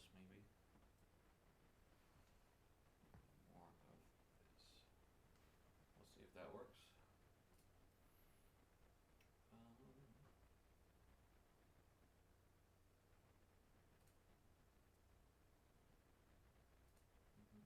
this maybe. More of this. We'll see if that works. Mhm.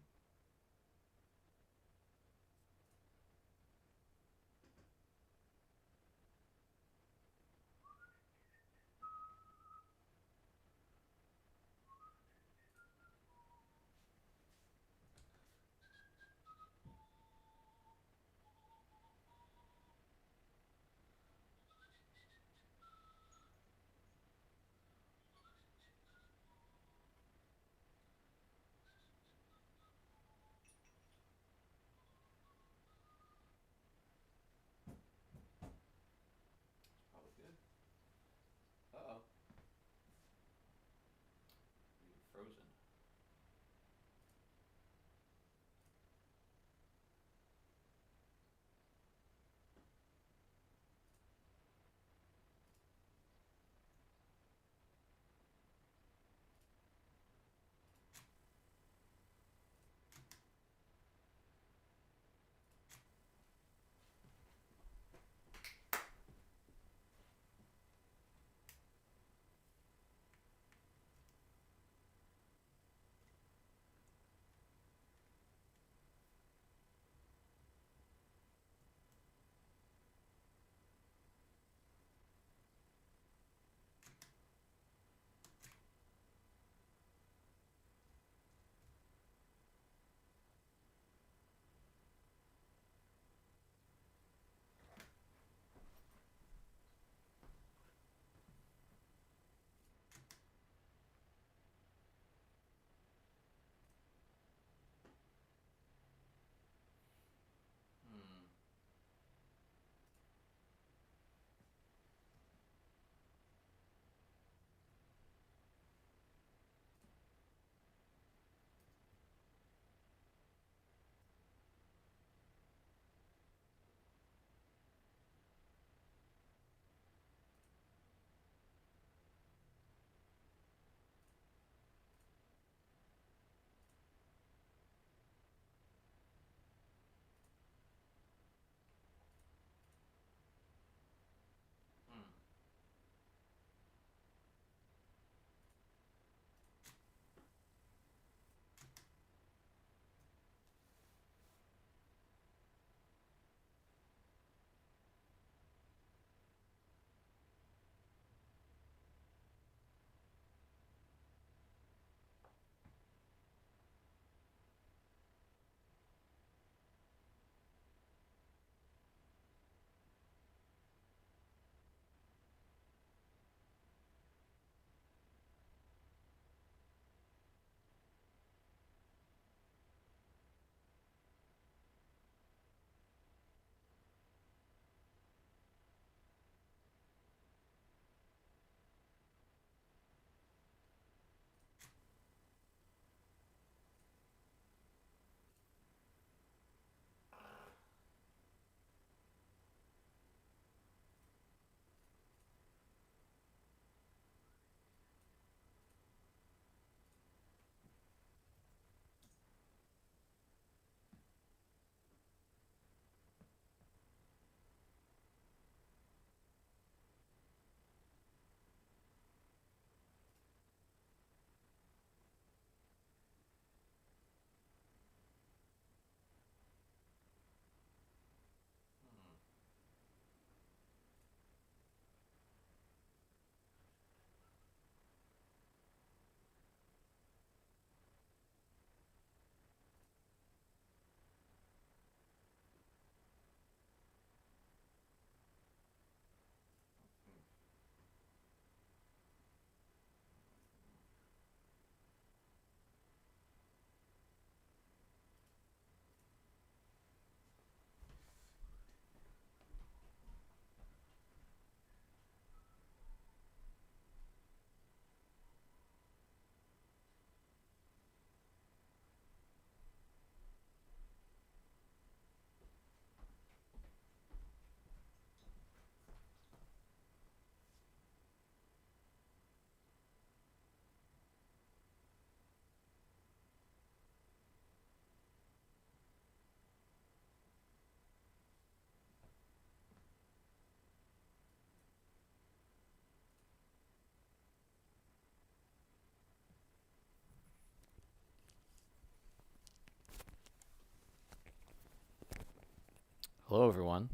Hello, everyone.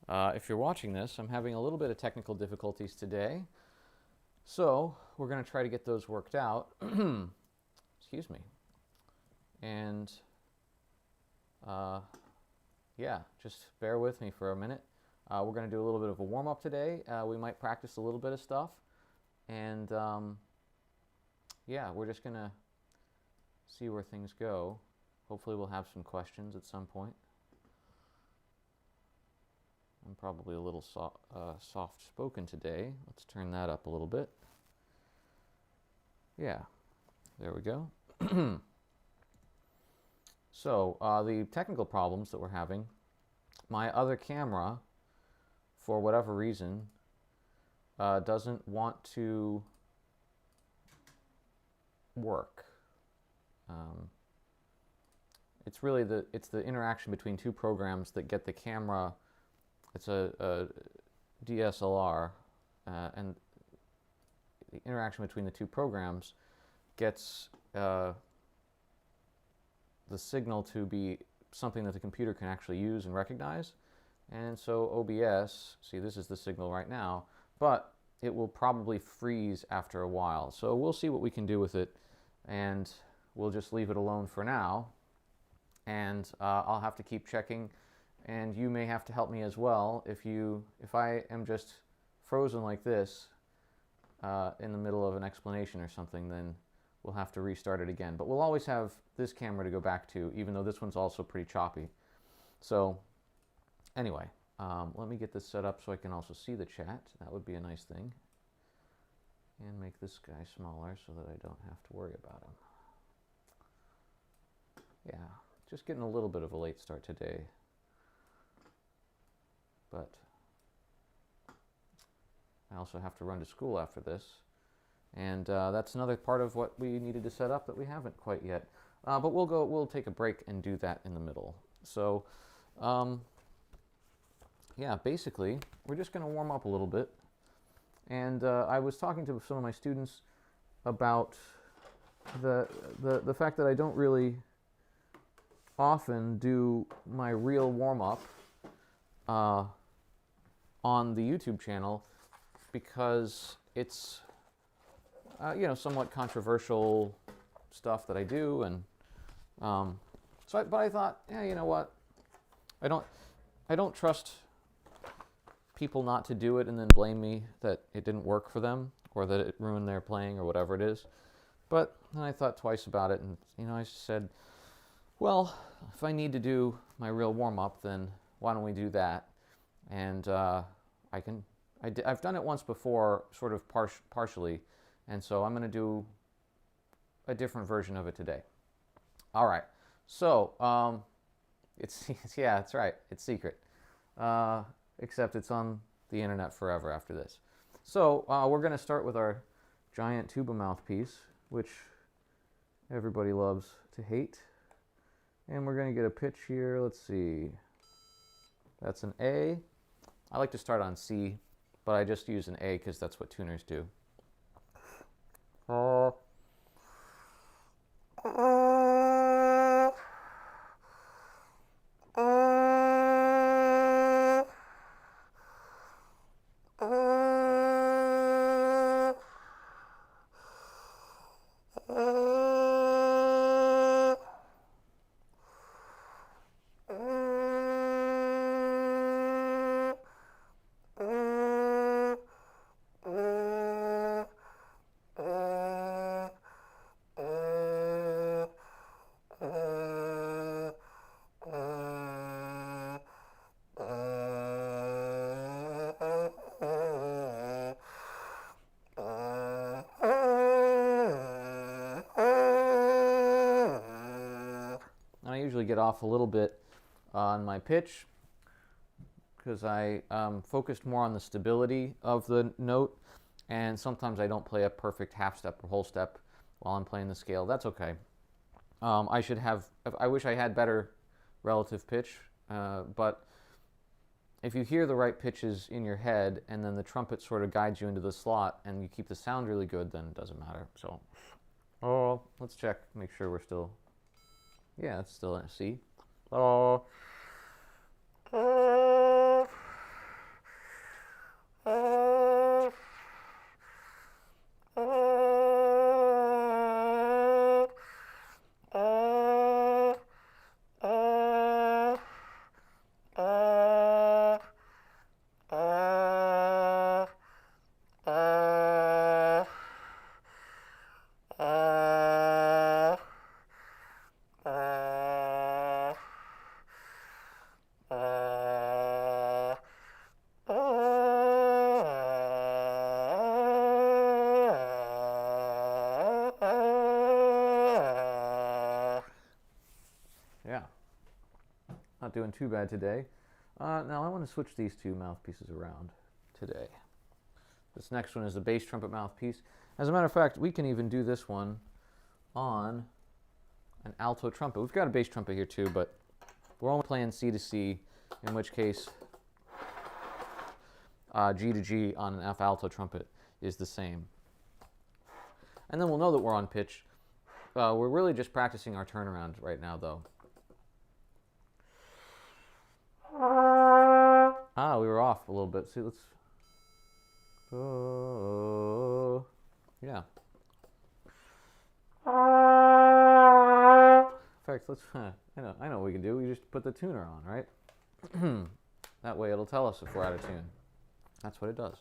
If you're watching this, I'm having a little bit of technical difficulties today, so we're going to try to get those worked out. Excuse me. And yeah, just bear with me for a minute. We're going to do a little bit of a warm-up today. We might practice a little bit of stuff, and yeah, we're just going to see where things go. Hopefully we'll have some questions at some point. I'm probably a little soft-spoken today. Let's turn that up a little bit. Yeah, there we go. So, the technical problems that we're having, my other camera, for whatever reason, doesn't want to work. It's really the interaction between two programs that get the camera. It's a DSLR, and the interaction between the two programs gets the signal to be something that the computer can actually use and recognize. And so OBS, see, this is the signal right now, but it will probably freeze after a while. So we'll see what we can do with it, and we'll just leave it alone for now. And I'll have to keep checking. And you may have to help me as well. If I am just frozen like this in the middle of an explanation or something, then we'll have to restart it again. But we'll always have this camera to go back to, even though this one's also pretty choppy. So anyway, let me get this set up so I can also see the chat. That would be a nice thing. And make this guy smaller so that I don't have to worry about him. Yeah, just getting a little bit of a late start today. But I also have to run to school after this. And that's another part of what we needed to set up that we haven't quite yet. But we'll take a break and do that in the middle. So, yeah, basically, we're just going to warm up a little bit. And I was talking to some of my students about the fact that I don't really often do my real warm-up on the YouTube channel because it's somewhat controversial stuff that I do, and but I thought, yeah, you know what, I don't trust people not to do it and then blame me that it didn't work for them or that it ruined their playing or whatever it is. But then I thought twice about it, and I said, well, if I need to do my real warm-up, then why don't we do that? And I've done it once before, sort of partially, and so I'm going to do a different version of it today. All right. So yeah, that's right. It's secret, except it's on the internet forever after this. So we're going to start with our giant tuba mouthpiece, which everybody loves to hate. And we're going to get a pitch here. Let's see. That's an A. I like to start on C, but I just use an A because that's what tuners do. Get off a little bit on my pitch because I focused more on the stability of the note, and sometimes I don't play a perfect half step or whole step while I'm playing the scale. That's okay. I wish I had better relative pitch, but if you hear the right pitches in your head and then the trumpet sort of guides you into the slot and you keep the sound really good, then it doesn't matter. So, let's check, make sure we're still, yeah, it's still in a C. Yeah, not doing too bad today. Now I want to switch these two mouthpieces around today. This next one is the bass trumpet mouthpiece. As a matter of fact, we can even do this one on an alto trumpet. We've got a bass trumpet here too, but we're only playing C to C, in which case G to G on an F alto trumpet is the same. And then we'll know that we're on pitch. We're really just practicing our turnaround right now, though. We were off a little bit. See, let's... yeah. In fact, let's... I know what we can do. We just put the tuner on, right? That way it'll tell us if we're out of tune. That's what it does.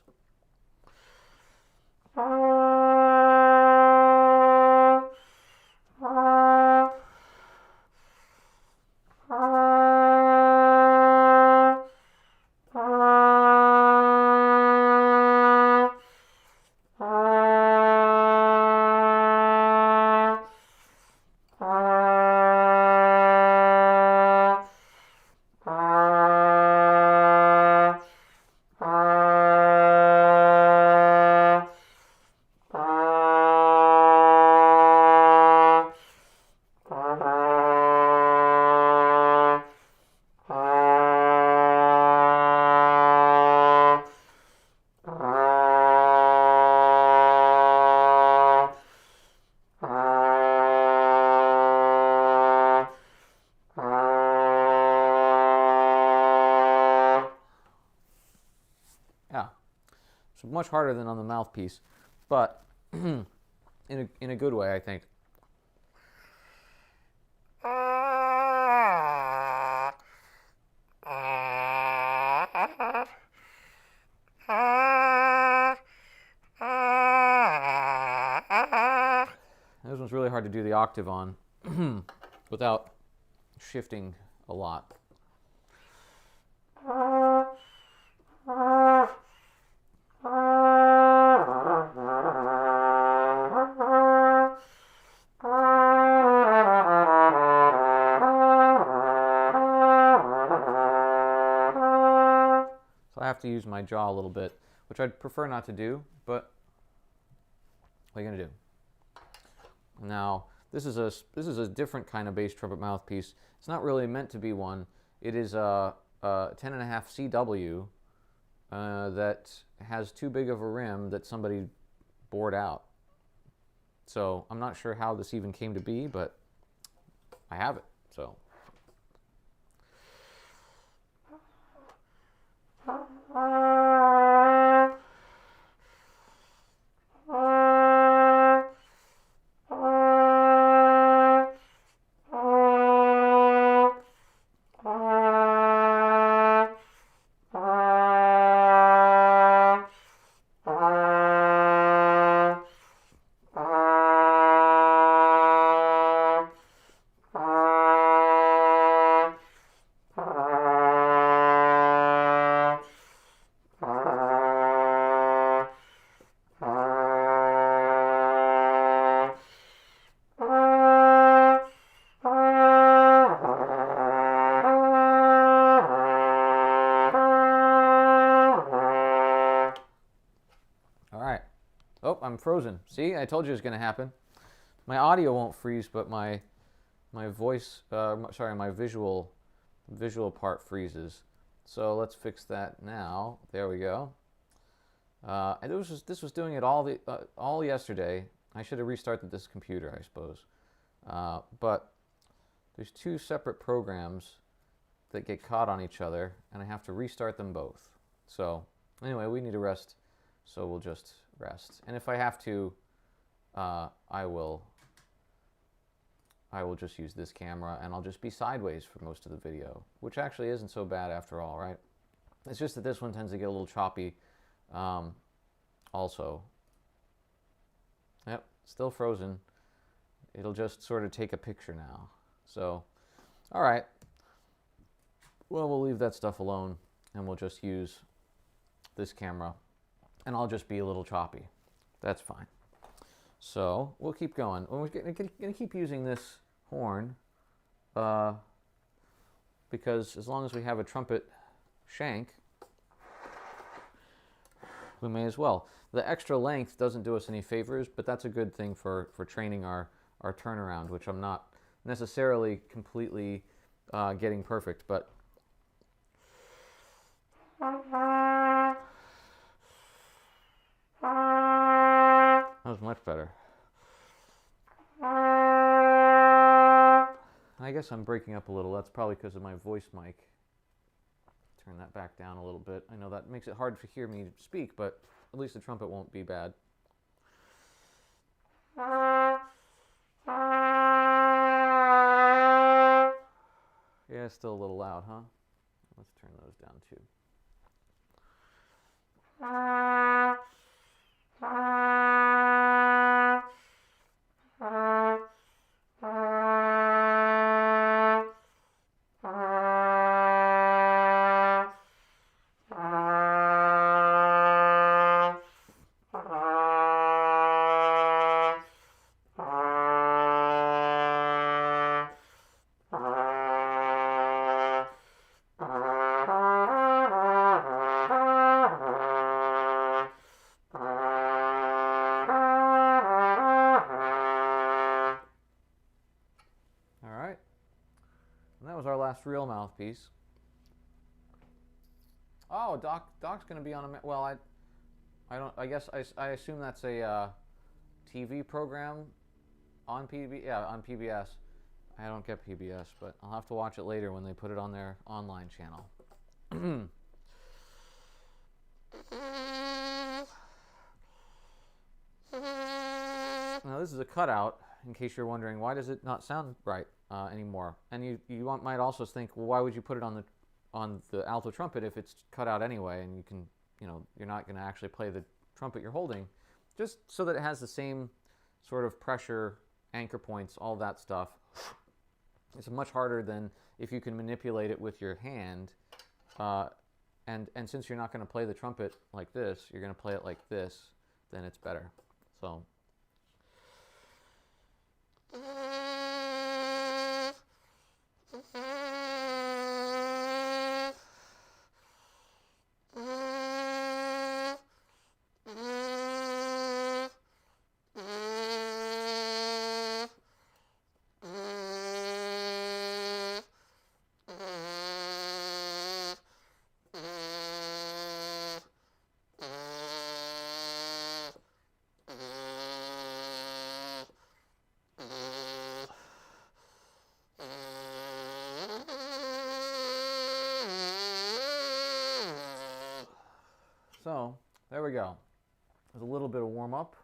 So much harder than on the mouthpiece, but in a good way, I think. This one's really hard to do the octave on without shifting a lot. So I have to use my jaw a little bit, which I'd prefer not to do, but what are you going to do? Now, this is a different kind of bass trumpet mouthpiece. It's not really meant to be one. It is a 10.5 CW that has too big of a rim that somebody bored out. So I'm not sure how this even came to be, but I have it. So. Oh, I'm frozen. See, I told you it was going to happen. My audio won't freeze, but my voice, my visual part freezes. So let's fix that now. There we go. And this was doing it all yesterday. I should have restarted this computer, I suppose. But there's two separate programs that get caught on each other, and I have to restart them both. So anyway, we need to rest, so we'll just rest. And if I have to, I will just use this camera, and I'll just be sideways for most of the video, which actually isn't so bad after all, right? It's just that this one tends to get a little choppy also. Yep, still frozen. It'll just sort of take a picture now. So, all right. Well, we'll leave that stuff alone, and we'll just use this camera, and I'll just be a little choppy. That's fine. So we'll keep going. We're going to keep using this horn because as long as we have a trumpet shank, we may as well. The extra length doesn't do us any favors, but that's a good thing for training our turnaround, which I'm not necessarily completely getting perfect, but that was much better. I guess I'm breaking up a little. That's probably because of my voice mic. Turn that back down a little bit. I know that makes it hard to hear me speak, but at least the trumpet won't be bad. Yeah, it's still a little loud, huh? Let's turn those down too. Real mouthpiece. Oh, Doc's going to be on a... Well, I don't... I guess I assume that's a TV program on PBS. Yeah, on PBS. I don't get PBS, but I'll have to watch it later when they put it on their online channel. Now this is a cutout, in case you're wondering, why does it not sound right anymore? And you might also think, well, why would you put it on the alto trumpet if it's cut out anyway, and you can, you're not going to actually play the trumpet you're holding, just so that it has the same sort of pressure, anchor points, all that stuff. It's much harder than if you can manipulate it with your hand, and since you're not going to play the trumpet like this, you're going to play it like this, then it's better. So. So, there we go. There's a little bit of warm-up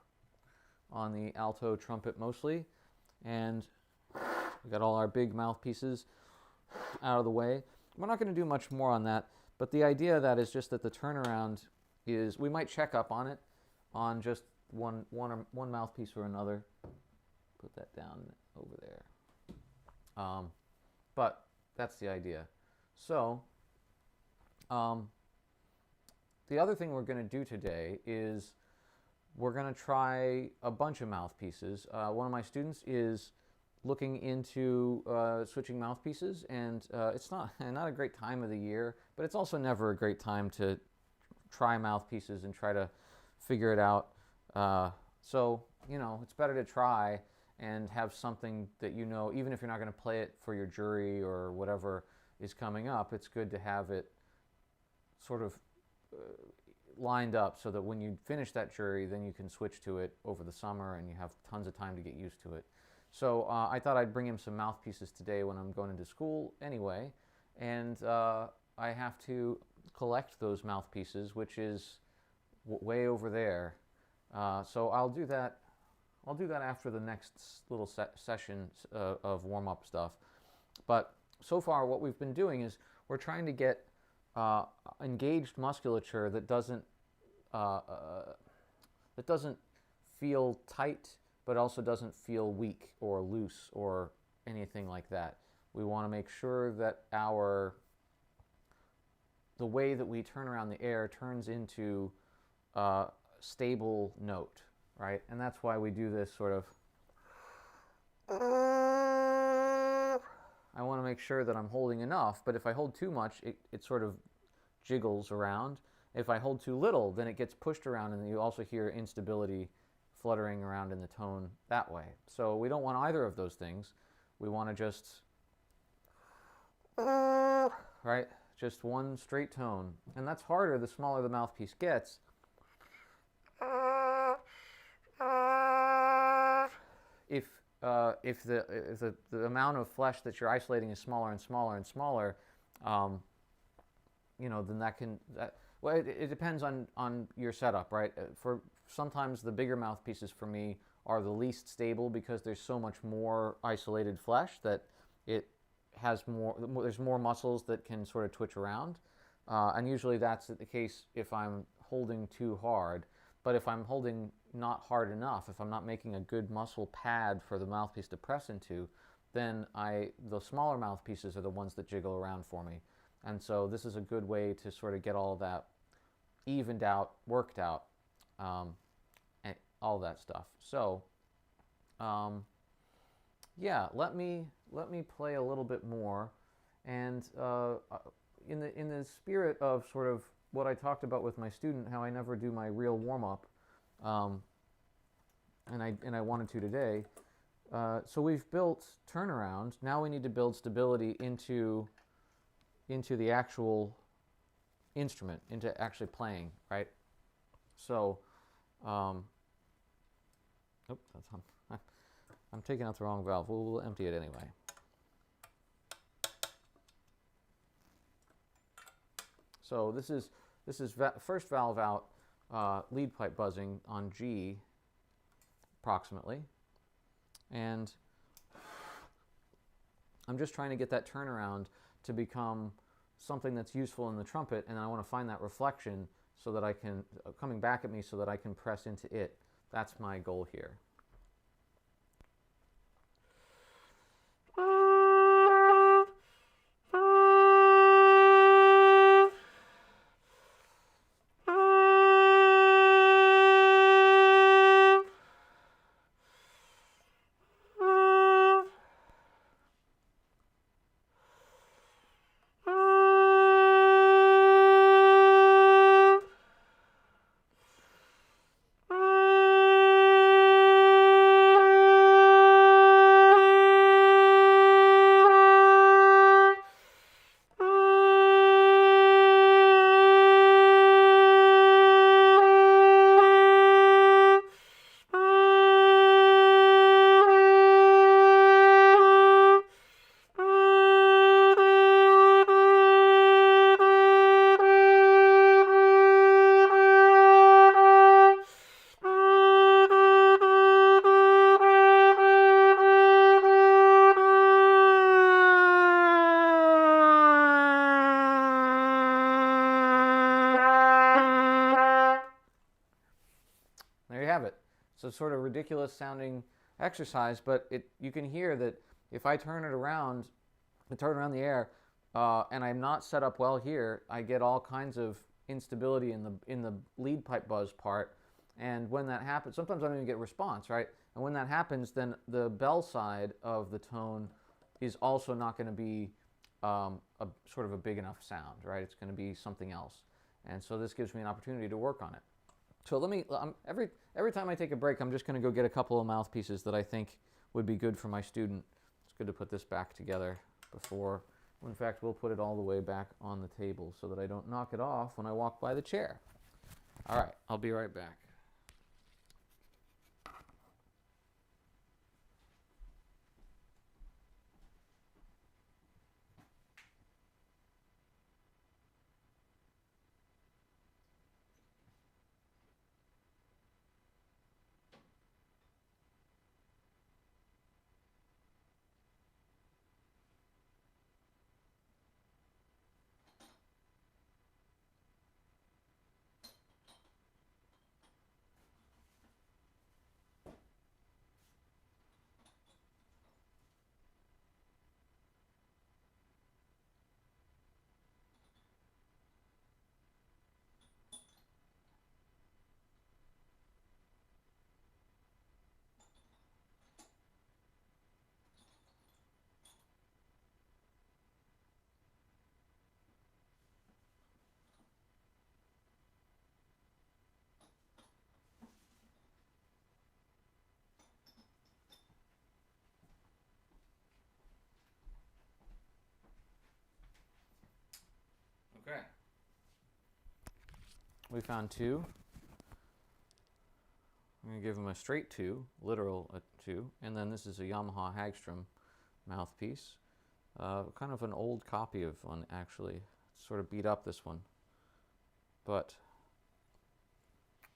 on the alto trumpet mostly, and we got all our big mouthpieces out of the way. We're not going to do much more on that, but the idea of that is just that the turnaround is, we might check up on it on just one mouthpiece or another. Put that down over there. But that's the idea. So, the other thing we're going to do today is we're going to try a bunch of mouthpieces. One of my students is looking into switching mouthpieces, and it's not a great time of the year, but it's also never a great time to try mouthpieces and try to figure it out. So, it's better to try and have something that even if you're not going to play it for your jury or whatever is coming up, it's good to have it sort of lined up so that when you finish that jury, then you can switch to it over the summer and you have tons of time to get used to it. So I thought I'd bring him some mouthpieces today when I'm going into school anyway, and I have to collect those mouthpieces, which is way over there. So I'll do that. I'll do that after the next little session of warm-up stuff. But so far, what we've been doing is we're trying to get engaged musculature that doesn't feel tight, but also doesn't feel weak or loose or anything like that. We want to make sure that the way that we turn around the air turns into a stable note, right? And that's why we do this sort of. I want to make sure that I'm holding enough, but if I hold too much, it sort of jiggles around. If I hold too little, then it gets pushed around, and you also hear instability fluttering around in the tone that way. So we don't want either of those things. We want to just, right, just one straight tone. And that's harder the smaller the mouthpiece gets. If the amount of flesh that you're isolating is smaller and smaller and smaller, then well, it depends on your setup, right? For sometimes the bigger mouthpieces for me are the least stable because there's so much more isolated flesh that it has there's more muscles that can sort of twitch around, and usually that's the case if I'm holding too hard. But if I'm holding not hard enough, if I'm not making a good muscle pad for the mouthpiece to press into, then the smaller mouthpieces are the ones that jiggle around for me. And so this is a good way to sort of get all of that evened out, worked out, and all that stuff. So, yeah, let me play a little bit more, and in the spirit of sort of what I talked about with my student, how I never do my real warm-up, and I wanted to today. So we've built turnaround. Now we need to build stability into the actual instrument, into actually playing, right? So, I'm taking out the wrong valve. We'll empty it anyway. So this is first valve out, lead pipe buzzing on G, approximately, and I'm just trying to get that turnaround to become something that's useful in the trumpet, and I want to find that reflection so that I can coming back at me so that I can press into it. That's my goal here. It's a sort of ridiculous sounding exercise, but you can hear that if I turn around the air, and I'm not set up well here, I get all kinds of instability in the lead pipe buzz part. And when that happens, sometimes I don't even get response, right? And when that happens, then the bell side of the tone is also not going to be a sort of a big enough sound, right? It's going to be something else. And so this gives me an opportunity to work on it. So let me, every time I take a break, I'm just going to go get a couple of mouthpieces that I think would be good for my student. It's good to put this back together before, in fact, we'll put it all the way back on the table so that I don't knock it off when I walk by the chair. All right, I'll be right back. Okay. We found 2. I'm going to give him a straight 2, literal 2, and then this is a Yamaha Hagstrom mouthpiece. Kind of an old copy of one, actually. Sort of beat up, this one, but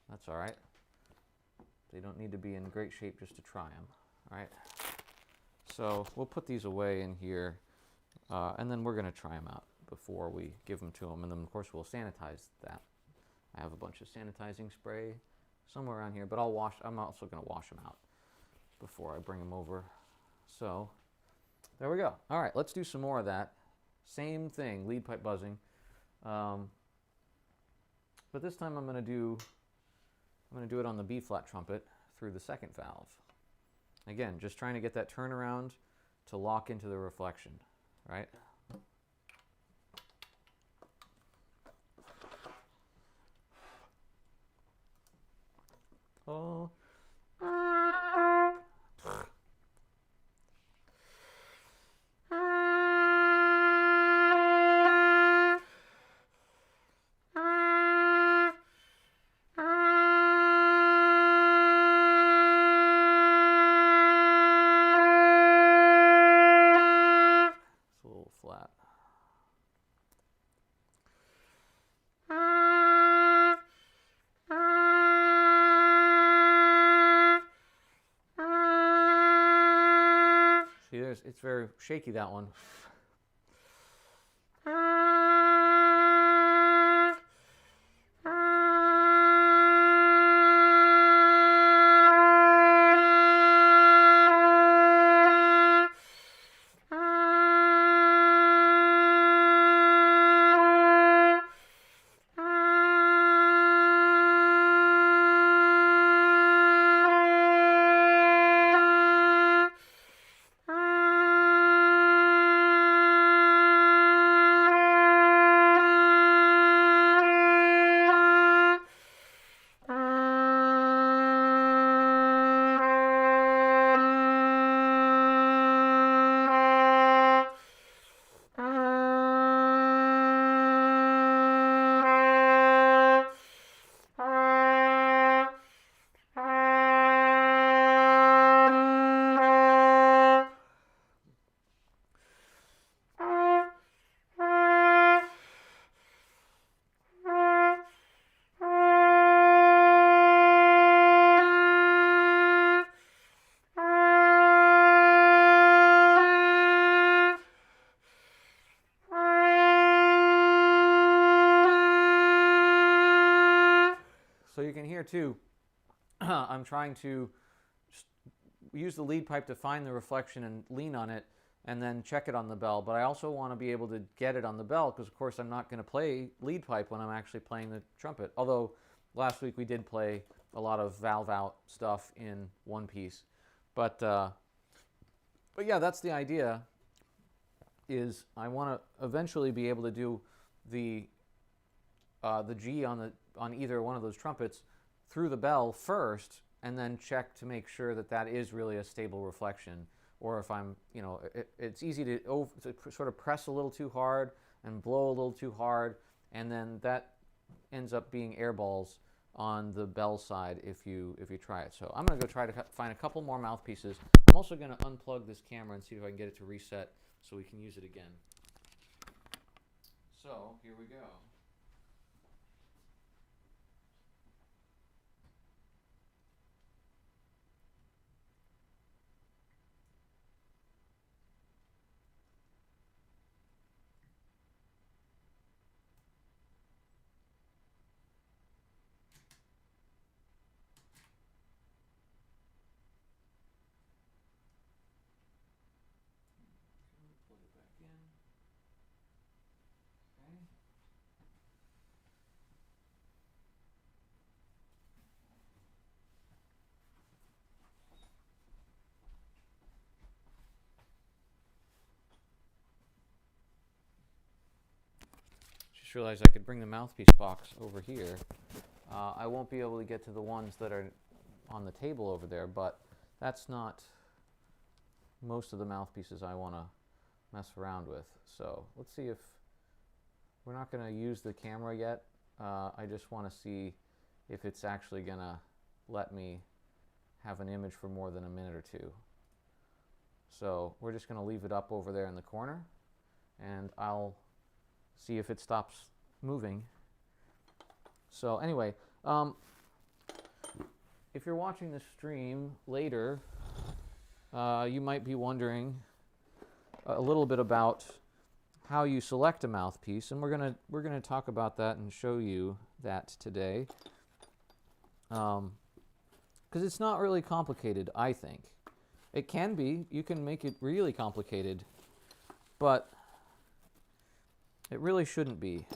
that's all right. They don't need to be in great shape just to try them, all right? So we'll put these away in here, and then we're going to try them out before we give them to them, and then of course we'll sanitize that. I have a bunch of sanitizing spray somewhere around here, but I'm also going to wash them out before I bring them over. So there we go. All right, let's do some more of that. Same thing, lead pipe buzzing. But this time I'm going to do it on the B flat trumpet through the second valve. Again, just trying to get that turnaround to lock into the reflection, right? Oh. It's very shaky, that one. So you can hear too, I'm trying to use the lead pipe to find the reflection and lean on it and then check it on the bell. But I also want to be able to get it on the bell because, of course, I'm not going to play lead pipe when I'm actually playing the trumpet. Although last week we did play a lot of valve out stuff in one piece. But yeah, that's the idea, is I want to eventually be able to do the G on either one of those trumpets through the bell first, and then check to make sure that that is really a stable reflection. Or if I'm, it's easy to sort of press a little too hard and blow a little too hard, and then that ends up being air balls on the bell side if you try it. So I'm going to go try to find a couple more mouthpieces. I'm also going to unplug this camera and see if I can get it to reset so we can use it again. So here we go. Plug it back in. Okay. Just realized I could bring the mouthpiece box over here. I won't be able to get to the ones that are on the table over there, but that's not most of the mouthpieces I want to mess around with. So let's see if we're not going to use the camera yet. I just want to see if it's actually going to let me have an image for more than a minute or two. So we're just going to leave it up over there in the corner, and I'll see if it stops moving. So anyway, if you're watching this stream later, you might be wondering a little bit about how you select a mouthpiece, and we're gonna talk about that and show you that today, because it's not really complicated. I think it can be. You can make it really complicated, but it really shouldn't be.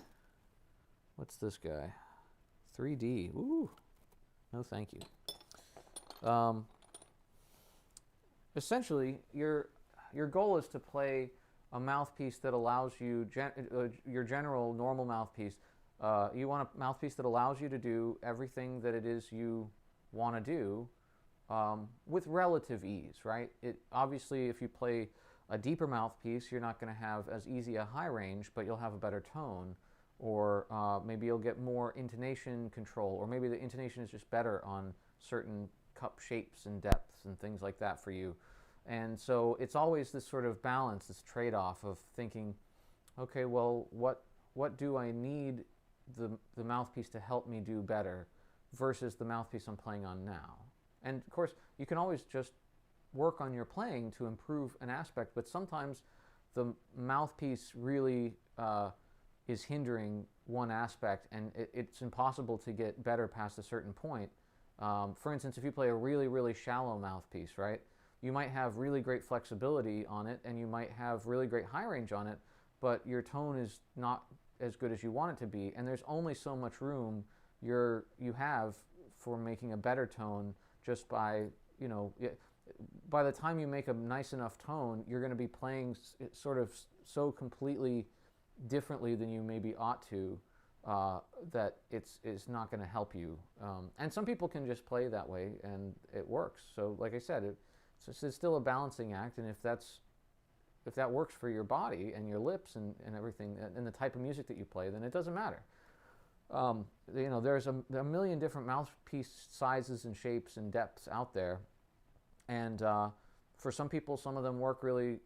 What's this guy? 3D. Ooh, no, thank you. Essentially, your goal is to play a mouthpiece that allows you, your general normal mouthpiece, you want a mouthpiece that allows you to do everything that it is you want to do with relative ease, right? Obviously, if you play a deeper mouthpiece, you're not going to have as easy a high range, but you'll have a better tone, or maybe you'll get more intonation control, or maybe the intonation is just better on certain cup shapes and depths and things like that for you. And so it's always this sort of balance, this trade-off of thinking, okay, well, what do I need the mouthpiece to help me do better versus the mouthpiece I'm playing on now? And of course, you can always just work on your playing to improve an aspect, but sometimes the mouthpiece really is hindering one aspect, and it's impossible to get better past a certain point. For instance, if you play a really, really shallow mouthpiece, right? You might have really great flexibility on it, and you might have really great high range on it, but your tone is not as good as you want it to be, and there's only so much room you have for making a better tone just by, by the time you make a nice enough tone, you're going to be playing sort of so completely differently than you maybe ought to, that it's not going to help you. And some people can just play that way, and it works. So like I said, it's still a balancing act, and if that works for your body and your lips and everything, and the type of music that you play, then it doesn't matter. There's a million different mouthpiece sizes and shapes and depths out there, and for some people, some of them work really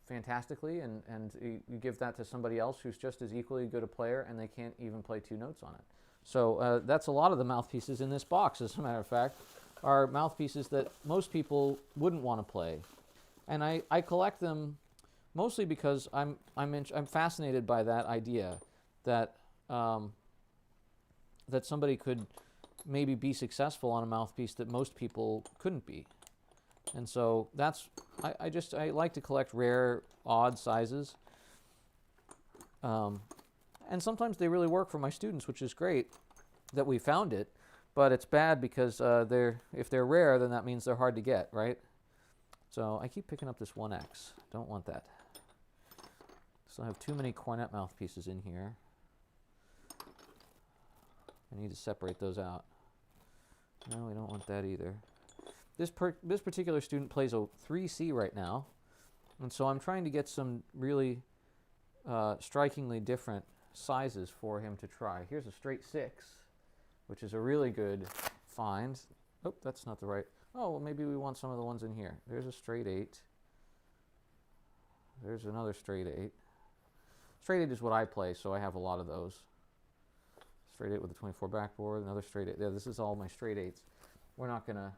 fantastically, and you give that to somebody else who's just as equally good a player, and they can't even play two notes on it. So that's a lot of the mouthpieces in this box, as a matter of fact, are mouthpieces that most people wouldn't want to play. And I collect them mostly because I'm fascinated by that idea that that somebody could maybe be successful on a mouthpiece that most people couldn't be. And so I like to collect rare, odd sizes. And sometimes they really work for my students, which is great that we found it. But it's bad because if they're rare, then that means they're hard to get, right? So I keep picking up this 1X. Don't want that. So I have too many cornet mouthpieces in here. I need to separate those out. No, we don't want that either. This particular student plays a 3C right now, and so I'm trying to get some really strikingly different sizes for him to try. Here's a straight 6, which is a really good find. Oh, that's not the right. Oh, well, maybe we want some of the ones in here. There's a straight 8. There's another straight 8. Straight 8 is what I play, so I have a lot of those. Straight 8 with a 24 backboard, another straight 8. Yeah, this is all my straight 8s. We're not going to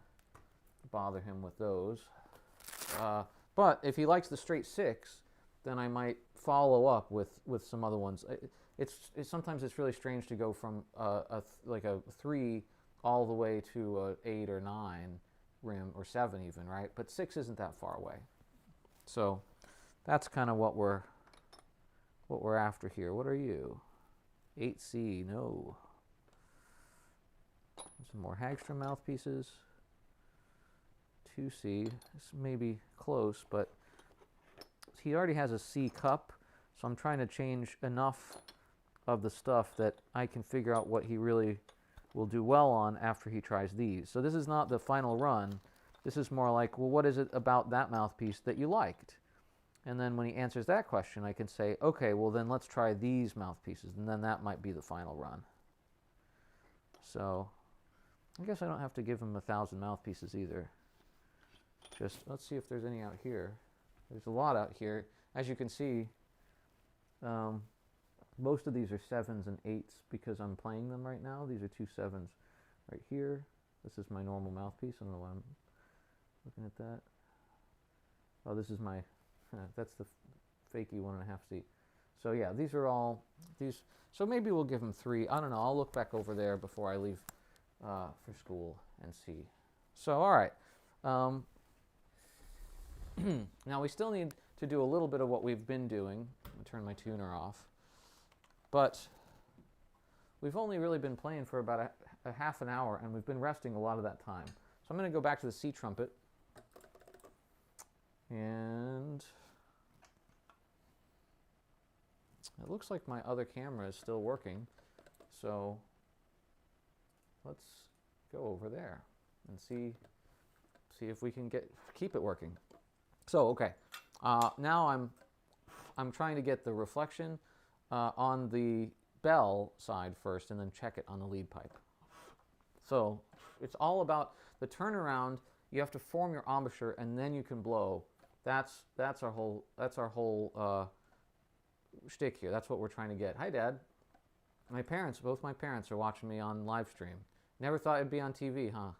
bother him with those. But if he likes the straight 6, then I might follow up with some other ones. Sometimes it's really strange to go from like a 3 all the way to a 8 or 9 rim, or 7 even, right? But 6 isn't that far away. So that's kind of what we're after here. What are you? 8C, no. Some more Hagstrom mouthpieces. 2C, this may be close, but he already has a C cup, so I'm trying to change enough of the stuff that I can figure out what he really will do well on after he tries these. So this is not the final run. This is more like, well, what is it about that mouthpiece that you liked? And then when he answers that question, I can say, okay, well then let's try these mouthpieces, and then that might be the final run. So I guess I don't have to give him 1,000 mouthpieces either. Just let's see if there's any out here. There's a lot out here. As you can see, most of these are 7s and 8s because I'm playing them right now. These are 2 7s right here. This is my normal mouthpiece. I don't know why I'm looking at that. Oh, this is my, that's the fakey 1.5C. So yeah, these are all, these, so maybe we'll give him 3. I don't know. I'll look back over there before I leave for school and see. So, all right. Now we still need to do a little bit of what we've been doing. I'll turn my tuner off. But we've only really been playing for about a half an hour, and we've been resting a lot of that time. So I'm going to go back to the C trumpet. And it looks like my other camera is still working. So let's go over there and see if we can keep it working. So okay, now I'm trying to get the reflection on the bell side first, and then check it on the lead pipe. So it's all about the turnaround. You have to form your embouchure, and then you can blow. That's our whole shtick here. That's what we're trying to get. Hi, Dad. Both my parents are watching me on live stream. Never thought it'd be on TV, huh?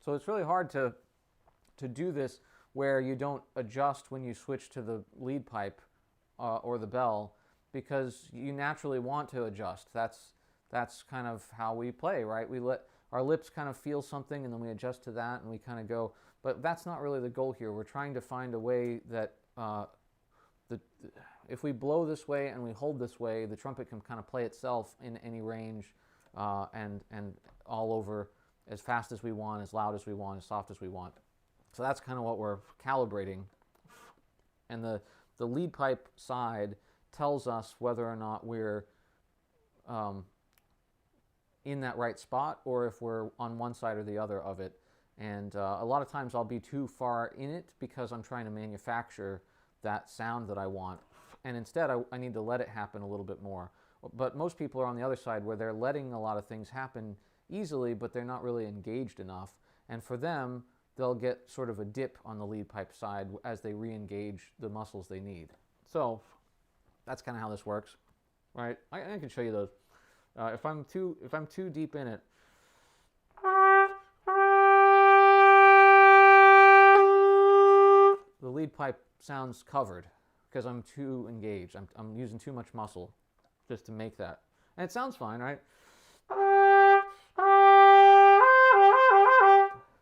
So it's really hard to do this where you don't adjust when you switch to the lead pipe or the bell, because you naturally want to adjust. That's kind of how we play, right? We let our lips kind of feel something, and then we adjust to that, and we kind of go. But that's not really the goal here. We're trying to find a way that if we blow this way and we hold this way, the trumpet can kind of play itself in any range and all over, as fast as we want, as loud as we want, as soft as we want. So that's kind of what we're calibrating. And the lead pipe side tells us whether or not we're in that right spot, or if we're on one side or the other of it. And a lot of times I'll be too far in it because I'm trying to manufacture that sound that I want. And instead I need to let it happen a little bit more. But most people are on the other side, where they're letting a lot of things happen easily, but they're not really engaged enough. And for them, they'll get sort of a dip on the lead pipe side as they re-engage the muscles they need. So that's kind of how this works, right? I can show you those. If I'm too deep in it, the lead pipe sounds covered because I'm too engaged. I'm using too much muscle just to make that. And it sounds fine, right?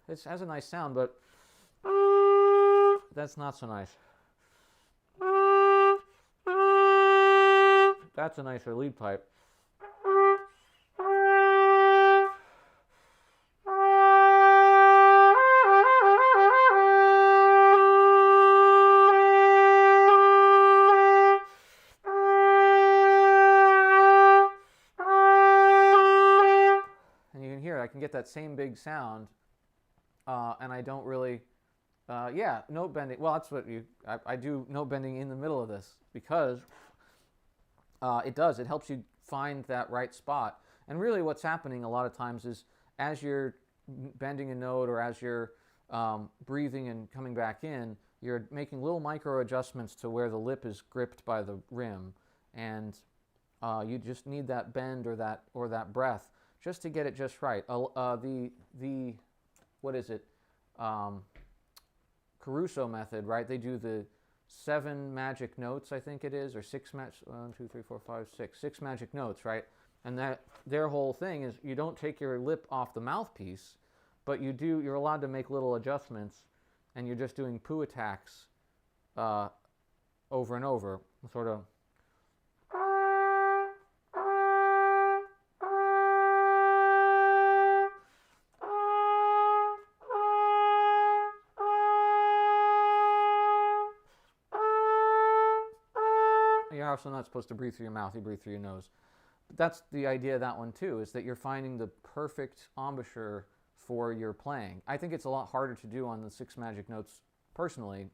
It has a nice sound, but that's not so nice. That's a nicer lead pipe. And you can hear it. I can get that same big sound. And I don't really, note bending. Well, that's what I do note bending in the middle of this, because it helps you find that right spot. And really what's happening a lot of times is, as you're bending a note, or as you're breathing and coming back in, you're making little micro adjustments to where the lip is gripped by the rim. And you just need that bend or that breath just to get it just right. What is it? Caruso method, right? They do the 7 magic notes, I think it is, or 6 1, 2, 3, 4, 5, 6 magic notes, right? And that their whole thing is, you don't take your lip off the mouthpiece, but you're allowed to make little adjustments and you're just doing poo attacks over and over, sort of. You're also not supposed to breathe through your mouth, you breathe through your nose. But that's the idea of that one too, is that you're finding the perfect embouchure for your playing. I think it's a lot harder to do on the 6 magic notes personally,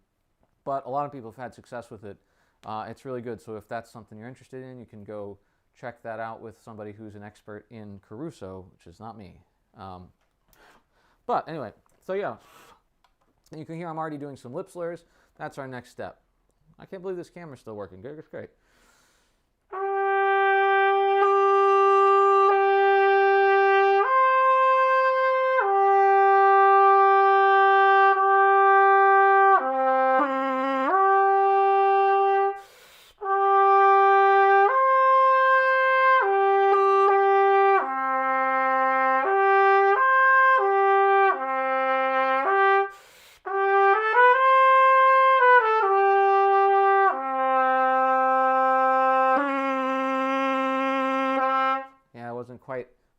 but a lot of people have had success with it. It's really good, so if that's something you're interested in, you can go check that out with somebody who's an expert in Caruso, which is not me. But anyway, so yeah, you can hear I'm already doing some lip slurs. That's our next step. I can't believe this camera's still working. Good, it's great.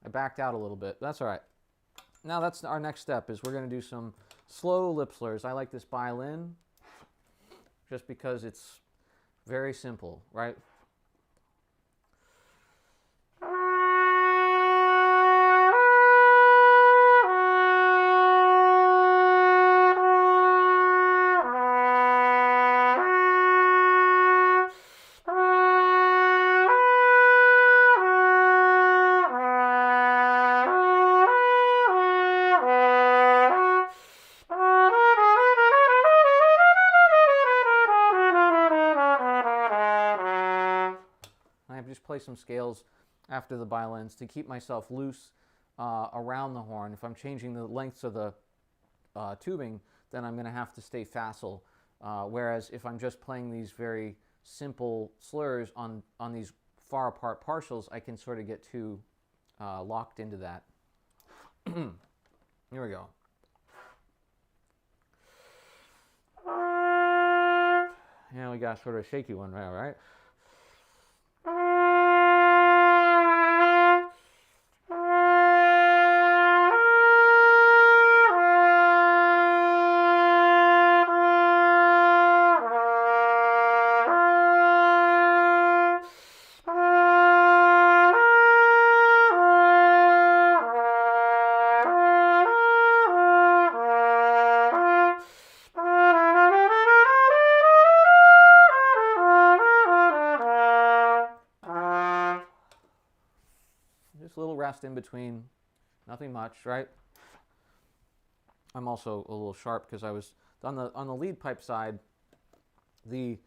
I backed out a little bit. That's all right. Now that's our next step, is we're going to do some slow lip slurs. I like this violin just because it's very simple, right? Play some scales after the violins to keep myself loose around the horn. If I'm changing the lengths of the tubing, then I'm going to have to stay facile. Whereas if I'm just playing these very simple slurs on these far apart partials, I can sort of get too locked into that. Here we go. Yeah, we got sort of a shaky one there, right? Rest in between, nothing much, right? I'm also a little sharp because I was on the lead pipe side. The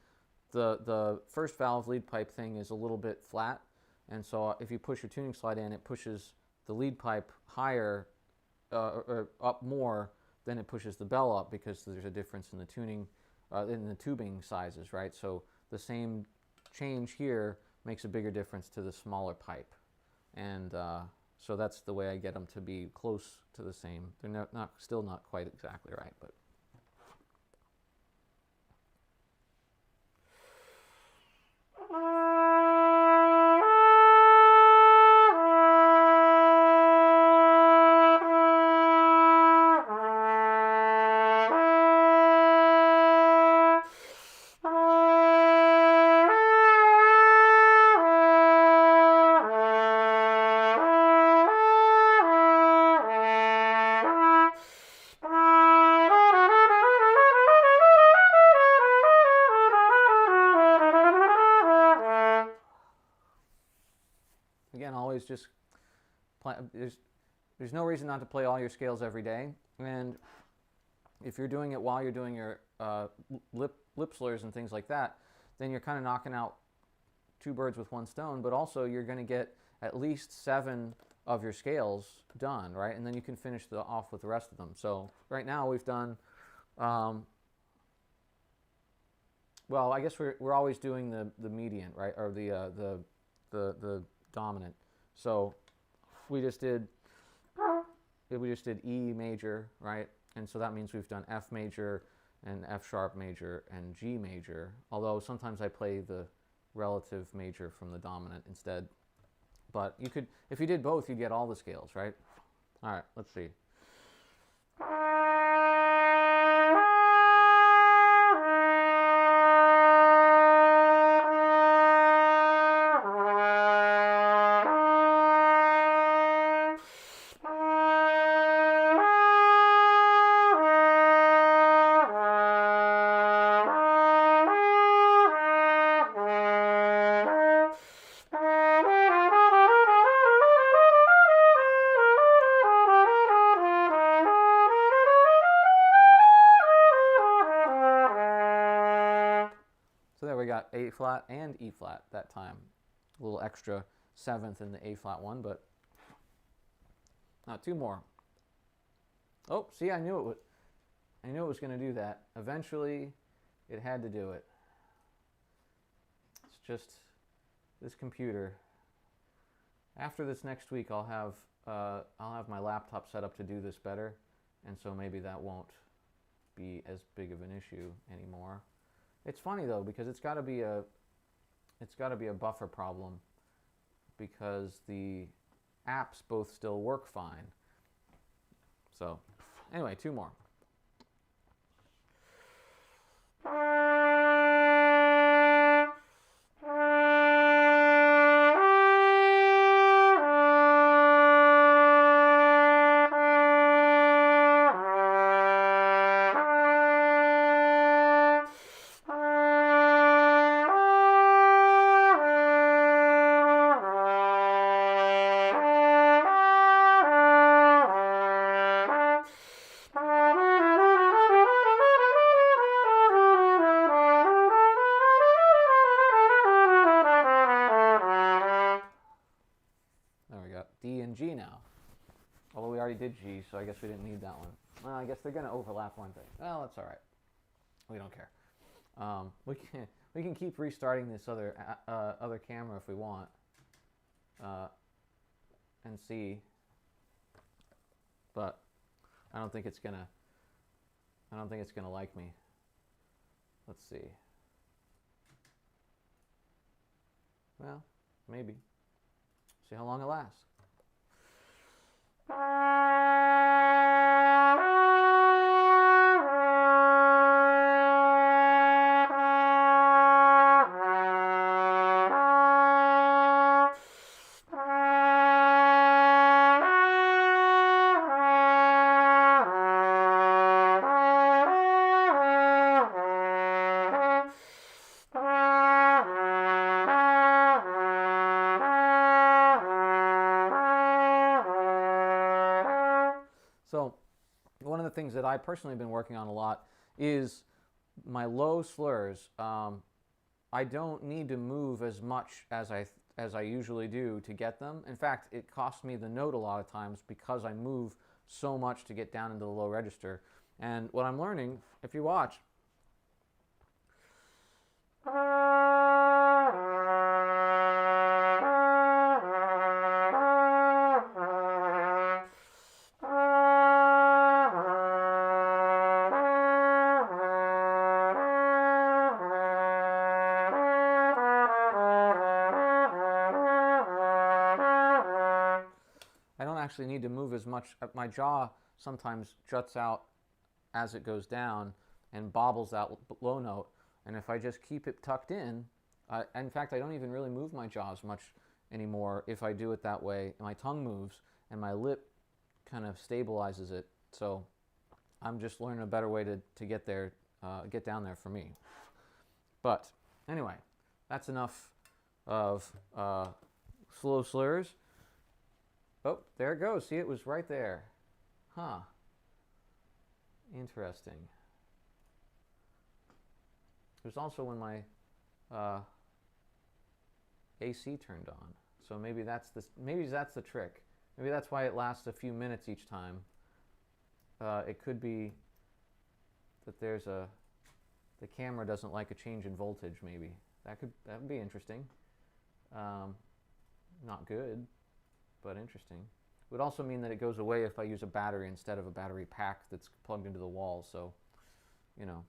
first valve lead pipe thing is a little bit flat, and so if you push your tuning slide in, it pushes the lead pipe higher or up more than it pushes the bell up, because there's a difference in the tuning in the tubing sizes, right? So the same change here makes a bigger difference to the smaller pipe. And so that's the way I get them to be close to the same. They're still not quite exactly right, but. Again, always just play. There's no reason not to play all your scales every day, and if you're doing it while you're doing your lip slurs and things like that, then you're kind of knocking out 2 birds with 1 stone. But also, you're going to get at least 7 of your scales done, right? And then you can finish off with the rest of them. So right now we've done. Well, I guess we're always doing the median, right, or the dominant. So we just did E major, right? And so that means we've done F major and F sharp major and G major, although sometimes I play the relative major from the dominant instead. But you could, if you did both, you'd get all the scales, right? All right, let's see. So there we got A flat and E flat that time. A little extra seventh in the A flat one, but two more. Oh, see, I knew it was going to do that. Eventually, it had to do it. It's just this computer. After this next week, I'll have my laptop set up to do this better, and so maybe that won't be as big of an issue anymore. It's funny though, because it's got to be a buffer problem, because the apps both still work fine. So anyway, two more. D and G now. Although we already did G, so I guess we didn't need that one. Well, I guess they're going to overlap one thing. Well, that's all right. We don't care. We can keep restarting this other camera if we want, and see. But I don't think it's gonna like me. Let's see. Well, maybe. See how long it lasts. So one of the things that I personally have been working on a lot is my low slurs. I don't need to move as much as I usually do to get them. In fact, it costs me the note a lot of times because I move so much to get down into the low register. And what I'm learning, if you watch, I don't actually need to move as much. My jaw sometimes juts out as it goes down and bobbles that low note. And if I just keep it tucked in fact, I don't even really move my jaw as much anymore if I do it that way. My tongue moves and my lip kind of stabilizes it. So I'm just learning a better way to get there, get down there for me. But anyway, that's enough of slow slurs. Oh, there it goes. See, it was right there. Huh. Interesting. It was also when my AC turned on. So maybe that's the trick. Maybe that's why it lasts a few minutes each time. It could be that the camera doesn't like a change in voltage. Maybe that would be interesting. Not good, but interesting. would also mean that it goes away if I use a battery instead of a battery pack that's plugged into the wall. So, you know,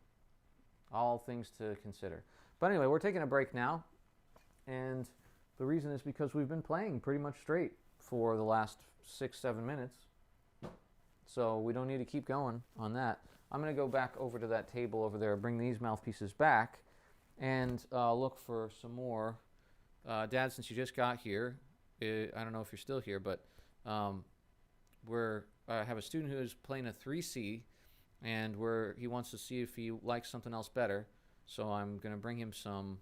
all things to consider. But anyway, we're taking a break now, and the reason is because we've been playing pretty much straight for the last 6-7 minutes. So we don't need to keep going on that. I'm going to go back over to that table over there, bring these mouthpieces back, and look for some more. Dad, since you just got here, I don't know if you're still here, but I have a student who is playing a 3C, and he wants to see if he likes something else better. So I'm going to bring him some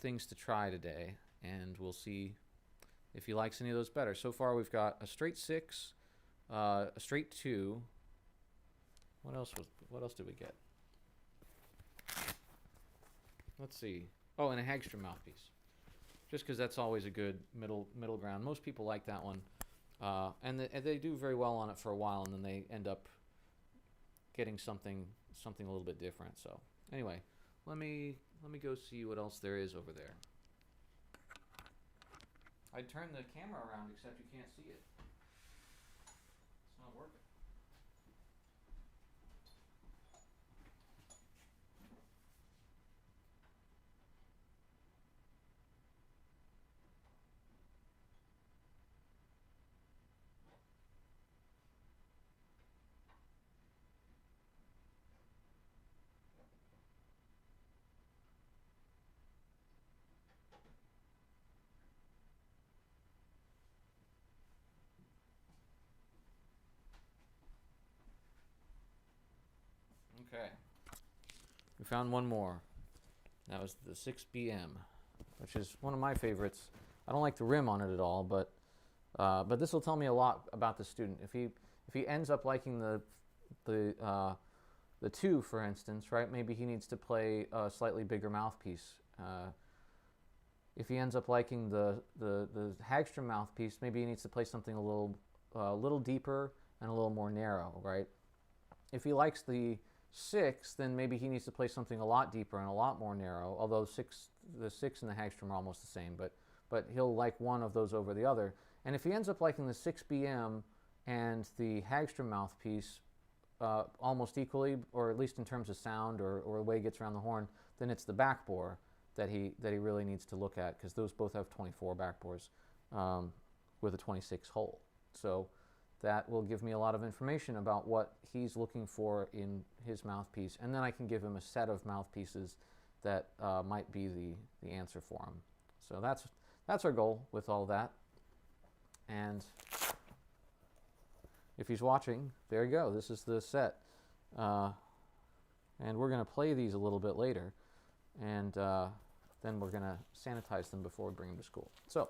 things to try today, and we'll see if he likes any of those better. So far we've got a straight 6, a straight 2. What else did we get? Let's see. Oh, and a Hagstrom mouthpiece. Just because that's always a good middle ground. Most people like that one, and they do very well on it for a while, and then they end up getting something a little bit different. So anyway, let me go see what else there is over there. I turned the camera around, except you can't see it. It's not working. Okay. We found one more. That was the 6BM, which is one of my favorites. I don't like the rim on it at all, but this will tell me a lot about the student. If he ends up liking the 2, for instance, right? Maybe he needs to play a slightly bigger mouthpiece. If he ends up liking the Hagstrom mouthpiece, maybe he needs to play something a little deeper and a little more narrow, right? If he likes the 6, then maybe he needs to play something a lot deeper and a lot more narrow, although the 6 and the Hagstrom are almost the same, but he'll like one of those over the other. And if he ends up liking the 6BM and the Hagstrom mouthpiece almost equally, or at least in terms of sound or the way he gets around the horn, then it's the back bore that he really needs to look at, because those both have 24 back bores with a 26 hole. So that will give me a lot of information about what he's looking for in his mouthpiece, and then I can give him a set of mouthpieces that might be the answer for him. So that's our goal with all that. And if he's watching, there you go. This is the set, and we're going to play these a little bit later, and then we're going to sanitize them before we bring them to school. So,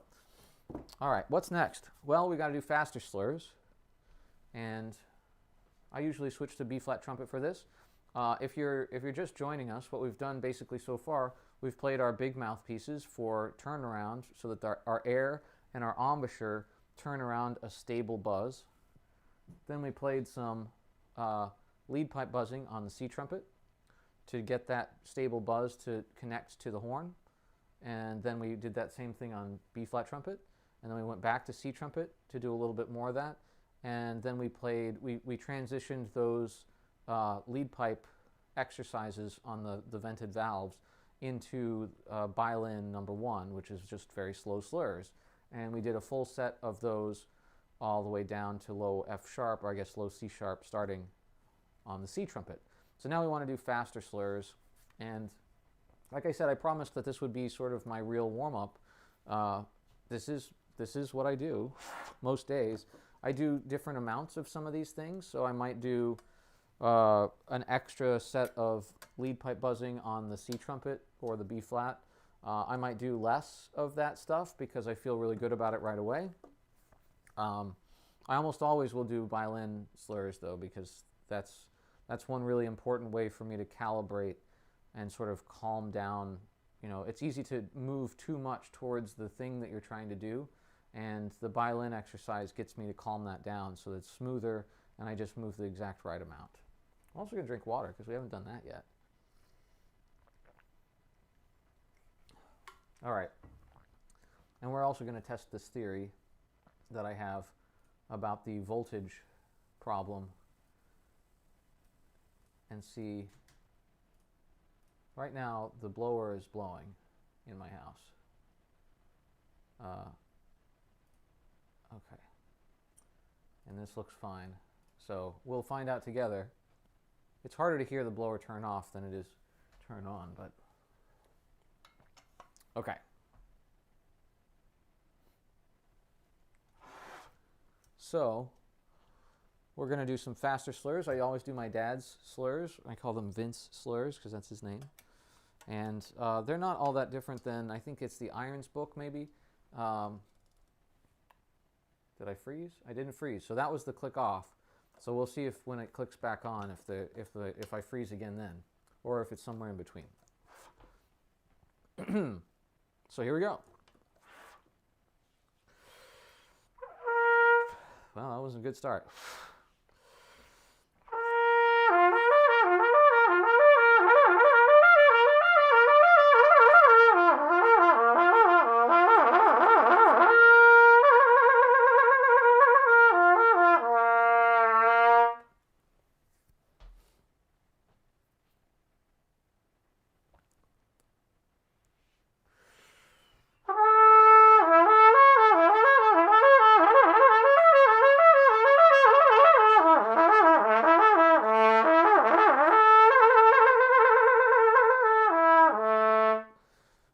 all right, what's next? Well, we got to do faster slurs. And I usually switch to B-flat trumpet for this. If you're just joining us, what we've done basically so far, we've played our big mouthpieces for turnaround, so that our air and our embouchure turn around a stable buzz. Then we played some lead pipe buzzing on the C trumpet to get that stable buzz to connect to the horn. And then we did that same thing on B-flat trumpet. And then we went back to C trumpet to do a little bit more of that. And then we transitioned those lead pipe exercises on the vented valves into violin number 1, which is just very slow slurs. And we did a full set of those all the way down to low F sharp, or I guess low C sharp, starting on the C trumpet. So now we want to do faster slurs. And like I said, I promised that this would be sort of my real warm-up. This is what I do most days. I do different amounts of some of these things, so I might do an extra set of lead pipe buzzing on the C trumpet or the B flat. I might do less of that stuff because I feel really good about it right away. I almost always will do violin slurs though, because that's one really important way for me to calibrate and sort of calm down. You know, it's easy to move too much towards the thing that you're trying to do. And the violin exercise gets me to calm that down so that it's smoother and I just move the exact right amount. I'm also going to drink water because we haven't done that yet. All right. And we're also going to test this theory that I have about the voltage problem and see, right now the blower is blowing in my house. Okay. And this looks fine. So we'll find out together. It's harder to hear the blower turn off than it is turn on, but okay. So we're going to do some faster slurs. I always do my dad's slurs. I call them Vince slurs because that's his name. And they're not all that different than, I think it's the Irons book maybe. Did I freeze? I didn't freeze. So that was the click off. So we'll see if when it clicks back on, if I freeze again then, or if it's somewhere in between. So here we go. Well, that was a good start.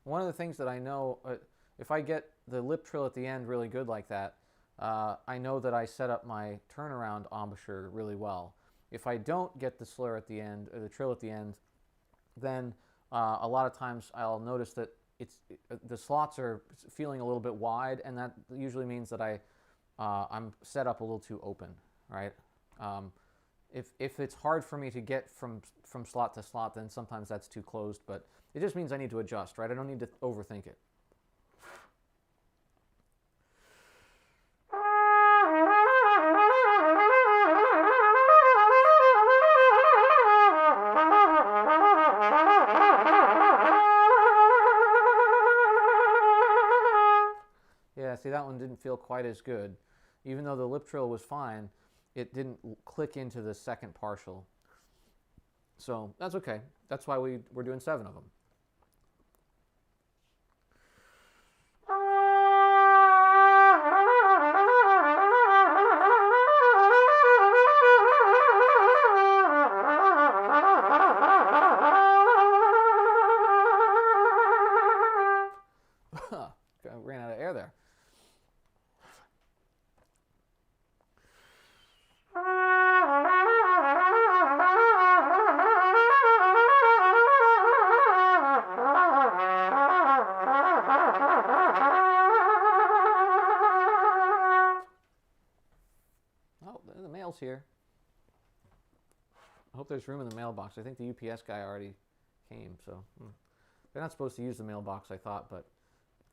One of the things that I know, if I get the lip trill at the end really good like that, I know that I set up my turnaround embouchure really well. If I don't get the slur at the end, or the trill at the end, then a lot of times I'll notice that the slots are feeling a little bit wide, and that usually means that I'm set up a little too open, right? If it's hard for me to get from slot to slot, then sometimes that's too closed, but it just means I need to adjust, right? I don't need to overthink it. Yeah, see, that one didn't feel quite as good. Even though the lip trill was fine, it didn't click into the second partial. So that's okay. That's why we're doing 7 of them. I ran out of air there. Oh, the mail's here. I hope there's room in the mailbox. I think the UPS guy already came, so they're not supposed to use the mailbox, I thought, but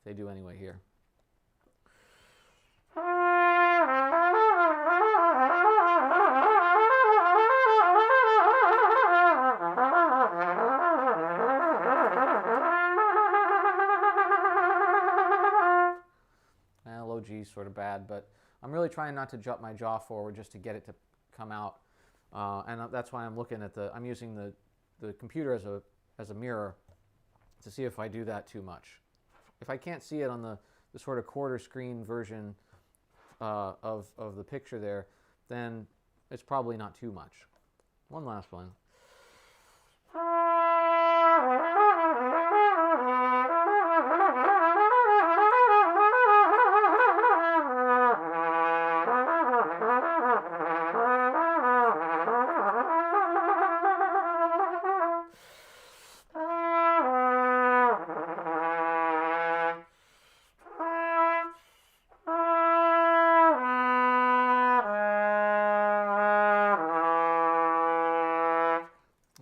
they do anyway here. Low G is sort of bad, but I'm really trying not to jut my jaw forward just to get it to come out, and that's why I'm using the computer as a mirror to see if I do that too much. If I can't see it on the sort of quarter screen version of the picture there, then it's probably not too much. One last one.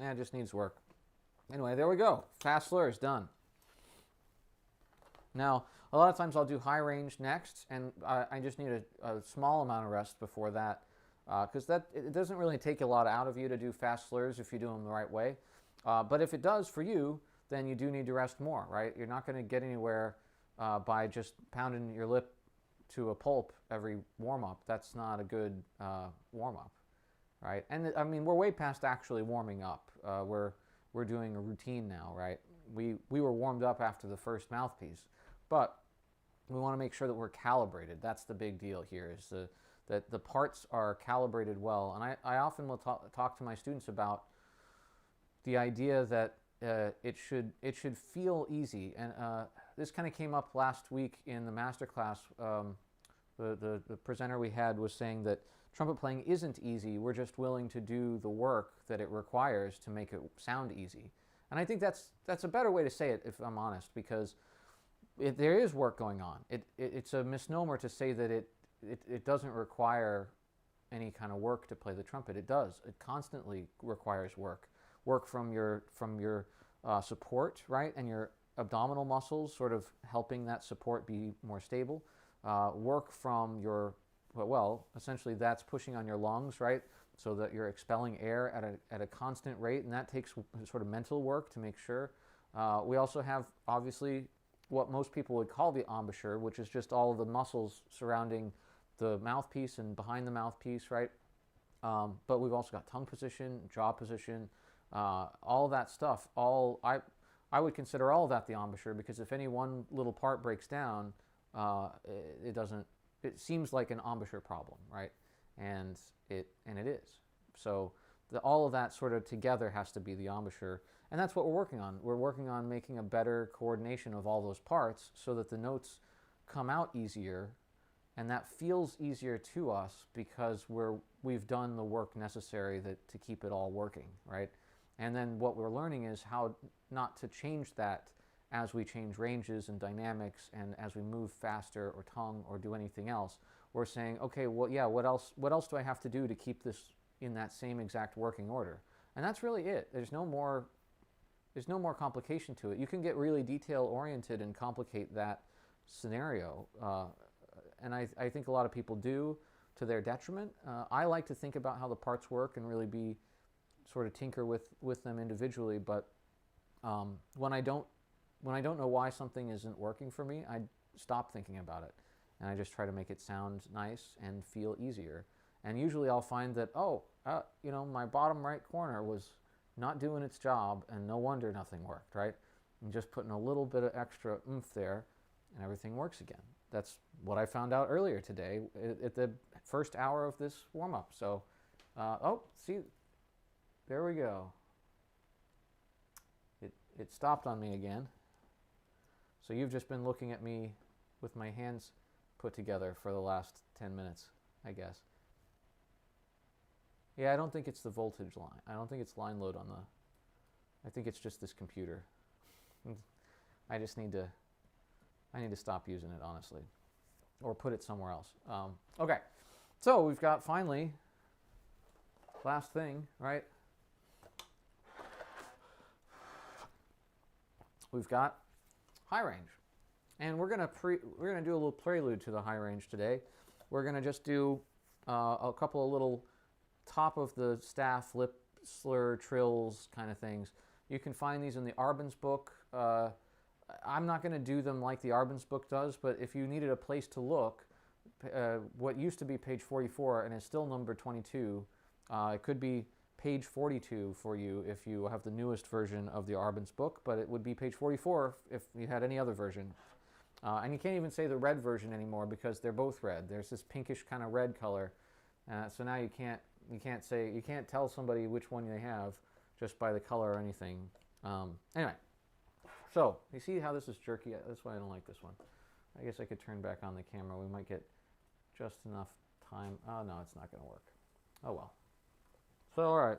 It just needs work. Anyway, there we go. Fast slurs done. Now, a lot of times I'll do high range next, and I just need a small amount of rest before that, because it doesn't really take a lot out of you to do fast slurs if you do them the right way. But if it does for you, then you do need to rest more, right? You're not going to get anywhere by just pounding your lip to a pulp every warm-up, that's not a good warm-up, right? And I mean, we're way past actually warming up. We're doing a routine now, right? We were warmed up after the first mouthpiece, but we want to make sure that we're calibrated. That's the big deal here, is that the parts are calibrated well. And I often will talk to my students about the idea that it should feel easy. And this kind of came up last week in the Masterclass. The presenter we had was saying that trumpet playing isn't easy. We're just willing to do the work that it requires to make it sound easy. And I think that's a better way to say it, if I'm honest, because there is work going on. It's a misnomer to say that it doesn't require any kind of work to play the trumpet. It does. It constantly requires work. Work from your support, right, and your abdominal muscles, sort of helping that support be more stable. Work from your, well, essentially that's pushing on your lungs, right, so that you're expelling air at a constant rate, and that takes sort of mental work to make sure. We also have, obviously, what most people would call the embouchure, which is just all of the muscles surrounding the mouthpiece and behind the mouthpiece, right? But we've also got tongue position, jaw position, all that stuff. I would consider all of that the embouchure, because if any one little part breaks down, it seems like an embouchure problem, right? And it is. So all of that sort of together has to be the embouchure. And that's what we're working on. We're working on making a better coordination of all those parts so that the notes come out easier, and that feels easier to us because we've done the work necessary to keep it all working, right? And then what we're learning is how not to change that as we change ranges and dynamics, and as we move faster or tongue or do anything else. We're saying, okay, well, yeah, what else do I have to do to keep this in that same exact working order? And that's really it. There's no more complication to it. You can get really detail oriented and complicate that scenario, and I think a lot of people do, to their detriment. I like to think about how the parts work and really be sort of tinker with them individually, but when I don't know why something isn't working for me, I stop thinking about it, and I just try to make it sound nice and feel easier. And usually I'll find that, my bottom right corner was not doing its job, and no wonder nothing worked, right? And just putting a little bit of extra oomph there, and everything works again. That's what I found out earlier today at the first hour of this warm-up. So, see, there we go. It stopped on me again. So you've just been looking at me with my hands put together for the last 10 minutes, I guess. Yeah, I don't think it's the voltage line. I don't think it's line load on I think it's just this computer. I need to stop using it, honestly, or put it somewhere else. Okay, so we've got, finally, last thing, right? We've got high range, and we're gonna do a little prelude to the high range today. We're gonna just do a couple of little top of the staff lip slur trills kind of things. You can find these in the Arbin's book. I'm not going to do them like the Arbin's book does, but if you needed a place to look, what used to be page 44 and is still number 22, it could be page 42 for you if you have the newest version of the Arbin's book, but it would be page 44 if you had any other version. And you can't even say the red version anymore because they're both red. There's this pinkish kind of red color, so now you can't tell somebody which one they have just by the color or anything. Anyway, so you see how this is jerky? That's why I don't like this one. I guess I could turn back on the camera. We might get just enough time. Oh no, it's not going to work. Oh well. So all right.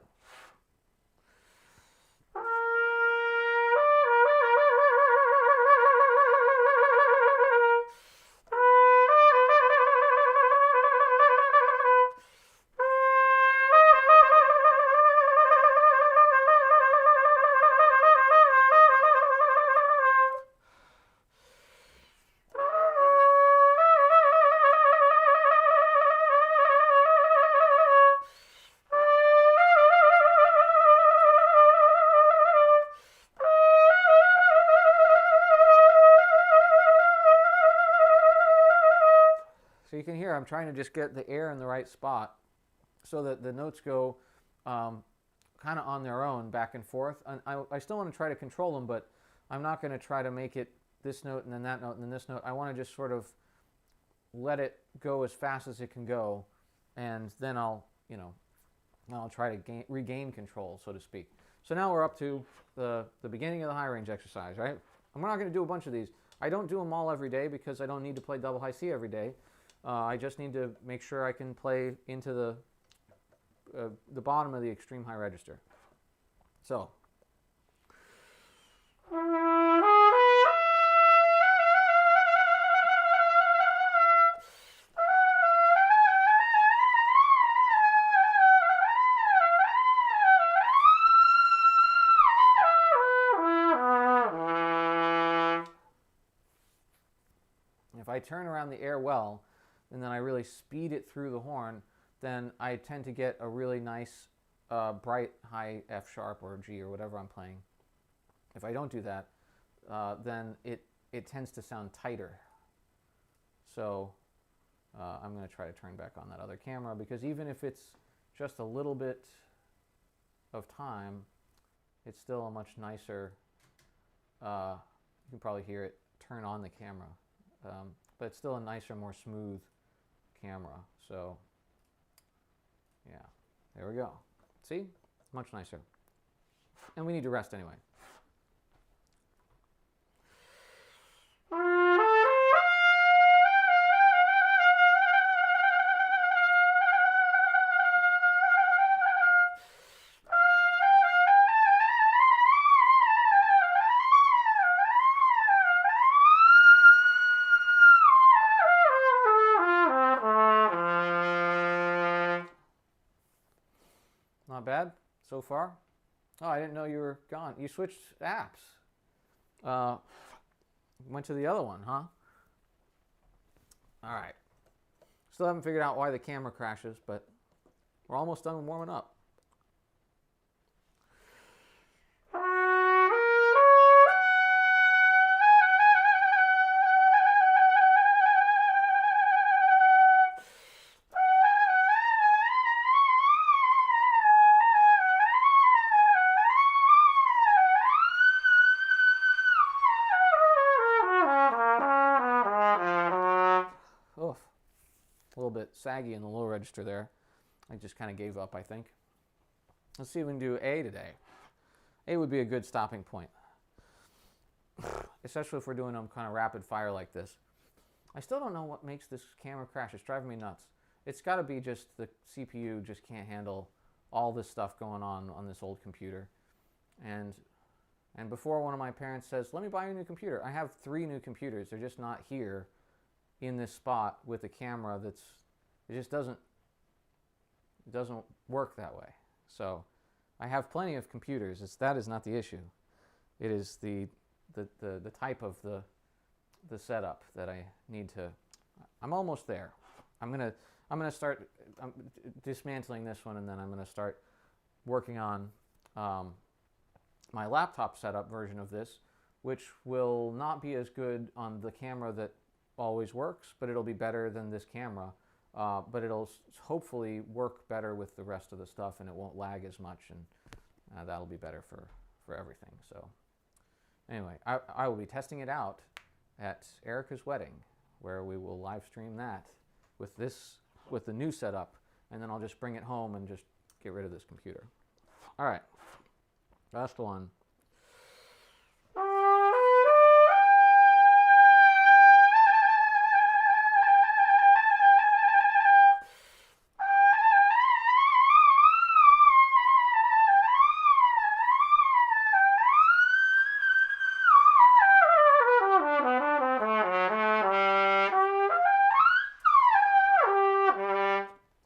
I'm trying to just get the air in the right spot so that the notes go kind of on their own back and forth. And I still want to try to control them, but I'm not going to try to make it this note and then that note and then this note. I want to just sort of let it go as fast as it can go, and then I'll try to regain control, so to speak. So now we're up to the beginning of the high range exercise, right? I'm not going to do a bunch of these. I don't do them all every day because I don't need to play double high C every day. I just need to make sure I can play into the bottom of the extreme high register. So. If I turn around the air well, and then I really speed it through the horn, then I tend to get a really nice, bright high F sharp or G or whatever I'm playing. If I don't do that, then it tends to sound tighter. So I'm going to try to turn back on that other camera, because even if it's just a little bit of time, it's still a much nicer, you can probably hear it turn on the camera. But it's still a nicer, more smooth camera. So, yeah, there we go. See? Much nicer. And we need to rest anyway. Not bad so far. Oh, I didn't know you were gone. You switched apps. Went to the other one, huh? All right. Still haven't figured out why the camera crashes, but we're almost done with warming up. A little bit saggy in the low register there. I just kind of gave up, I think. Let's see if we can do A today. A would be a good stopping point, especially if we're doing them kind of rapid fire like this. I still don't know what makes this camera crash. It's driving me nuts. It's got to be just the CPU just can't handle all this stuff going on this old computer. And before one of my parents says, let me buy you a new computer. I have 3 new computers. They're just not here in this spot with a camera it just doesn't work that way. So I have plenty of computers. That is not the issue. It is the type of the setup that I need to. I'm almost there. I'm gonna start dismantling this one, and then I'm gonna start working on my laptop setup version of this, which will not be as good on the camera that always works, but it'll be better than this camera. But it'll hopefully work better with the rest of the stuff, and it won't lag as much, and that'll be better for everything. So anyway, I will be testing it out at Erica's wedding, where we will live stream that with the new setup, and then I'll just bring it home and just get rid of this computer. All right, last one.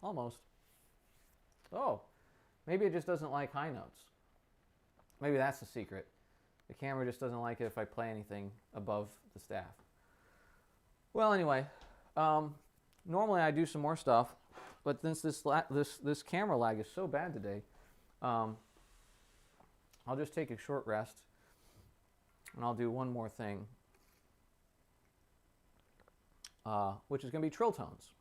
Almost. Oh, maybe it just doesn't like high notes. Maybe that's the secret. The camera just doesn't like it if I play anything above the staff. Well, anyway, normally I do some more stuff, but since this camera lag is so bad today, I'll just take a short rest, and I'll do one more thing, which is going to be trill tones.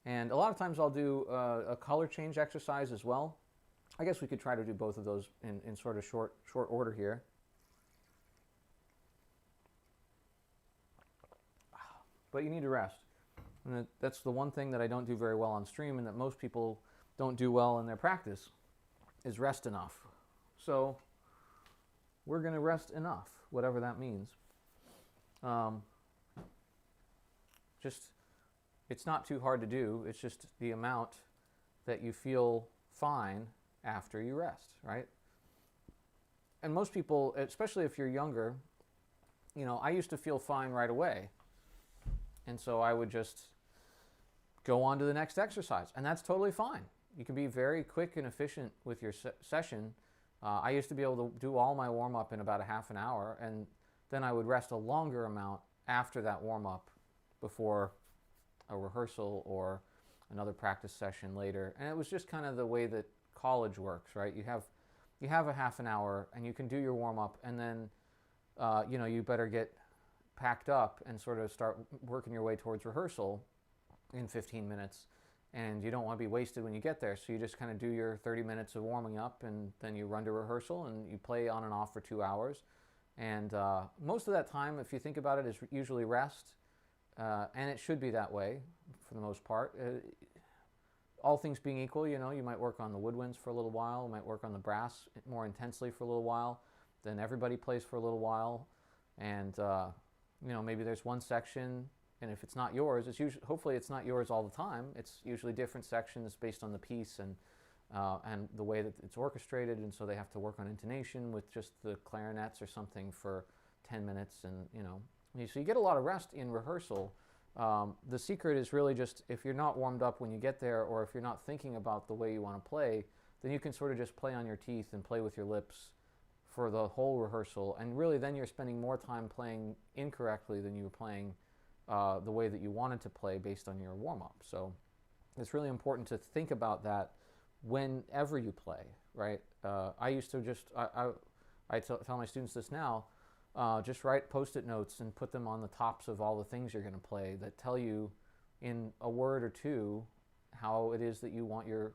And a lot of times I'll do a color change exercise as well. I guess we could try to do both of those in sort of short order here. But you need to rest. And that's the one thing that I don't do very well on stream, and that most people don't do well in their practice, is rest enough. So we're going to rest enough, whatever that means. It's not too hard to do. It's just the amount that you feel fine after you rest, right? And most people, especially if you're younger, I used to feel fine right away. And so I would just go on to the next exercise. And that's totally fine. You can be very quick and efficient with your session. I used to be able to do all my warm-up in about a half an hour, and then I would rest a longer amount after that warm-up before a rehearsal or another practice session later. And it was just kind of the way that college works, right? You have a half an hour, and you can do your warm-up, and then you better get packed up and sort of start working your way towards rehearsal in 15 minutes. And you don't want to be wasted when you get there, so you just kind of do your 30 minutes of warming up, and then you run to rehearsal, and you play on and off for 2 hours. And most of that time, if you think about it, is usually rest, and it should be that way for the most part. All things being equal, you might work on the woodwinds for a little while, you might work on the brass more intensely for a little while, then everybody plays for a little while, and maybe there's one section, and if it's not yours, hopefully it's not yours all the time. It's usually different sections based on the piece and the way that it's orchestrated, and so they have to work on intonation with just the clarinets or something for 10 minutes, and so you get a lot of rest in rehearsal. The secret is really just, if you're not warmed up when you get there, or if you're not thinking about the way you want to play, then you can sort of just play on your teeth and play with your lips for the whole rehearsal, and really then you're spending more time playing incorrectly than you were playing the way that you wanted to play based on your warm-up. So it's really important to think about that whenever you play, right? I used to just, I tell my students this now, just write Post-it notes and put them on the tops of all the things you're going to play that tell you in a word or two how it is that you want your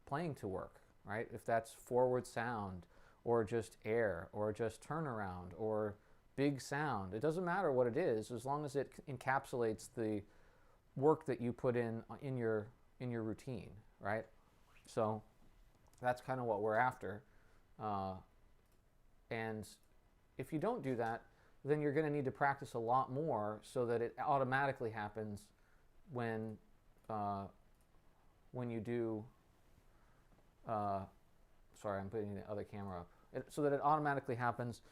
playing to work, right? If that's forward sound, or just air, or just turnaround, or big sound. It doesn't matter what it is, as long as it encapsulates the work that you put in your routine, right? So that's kind of what we're after. And if you don't do that, then you're going to need to practice a lot more so that it automatically happens when you do. Sorry, I'm putting the other camera up. So that it automatically happens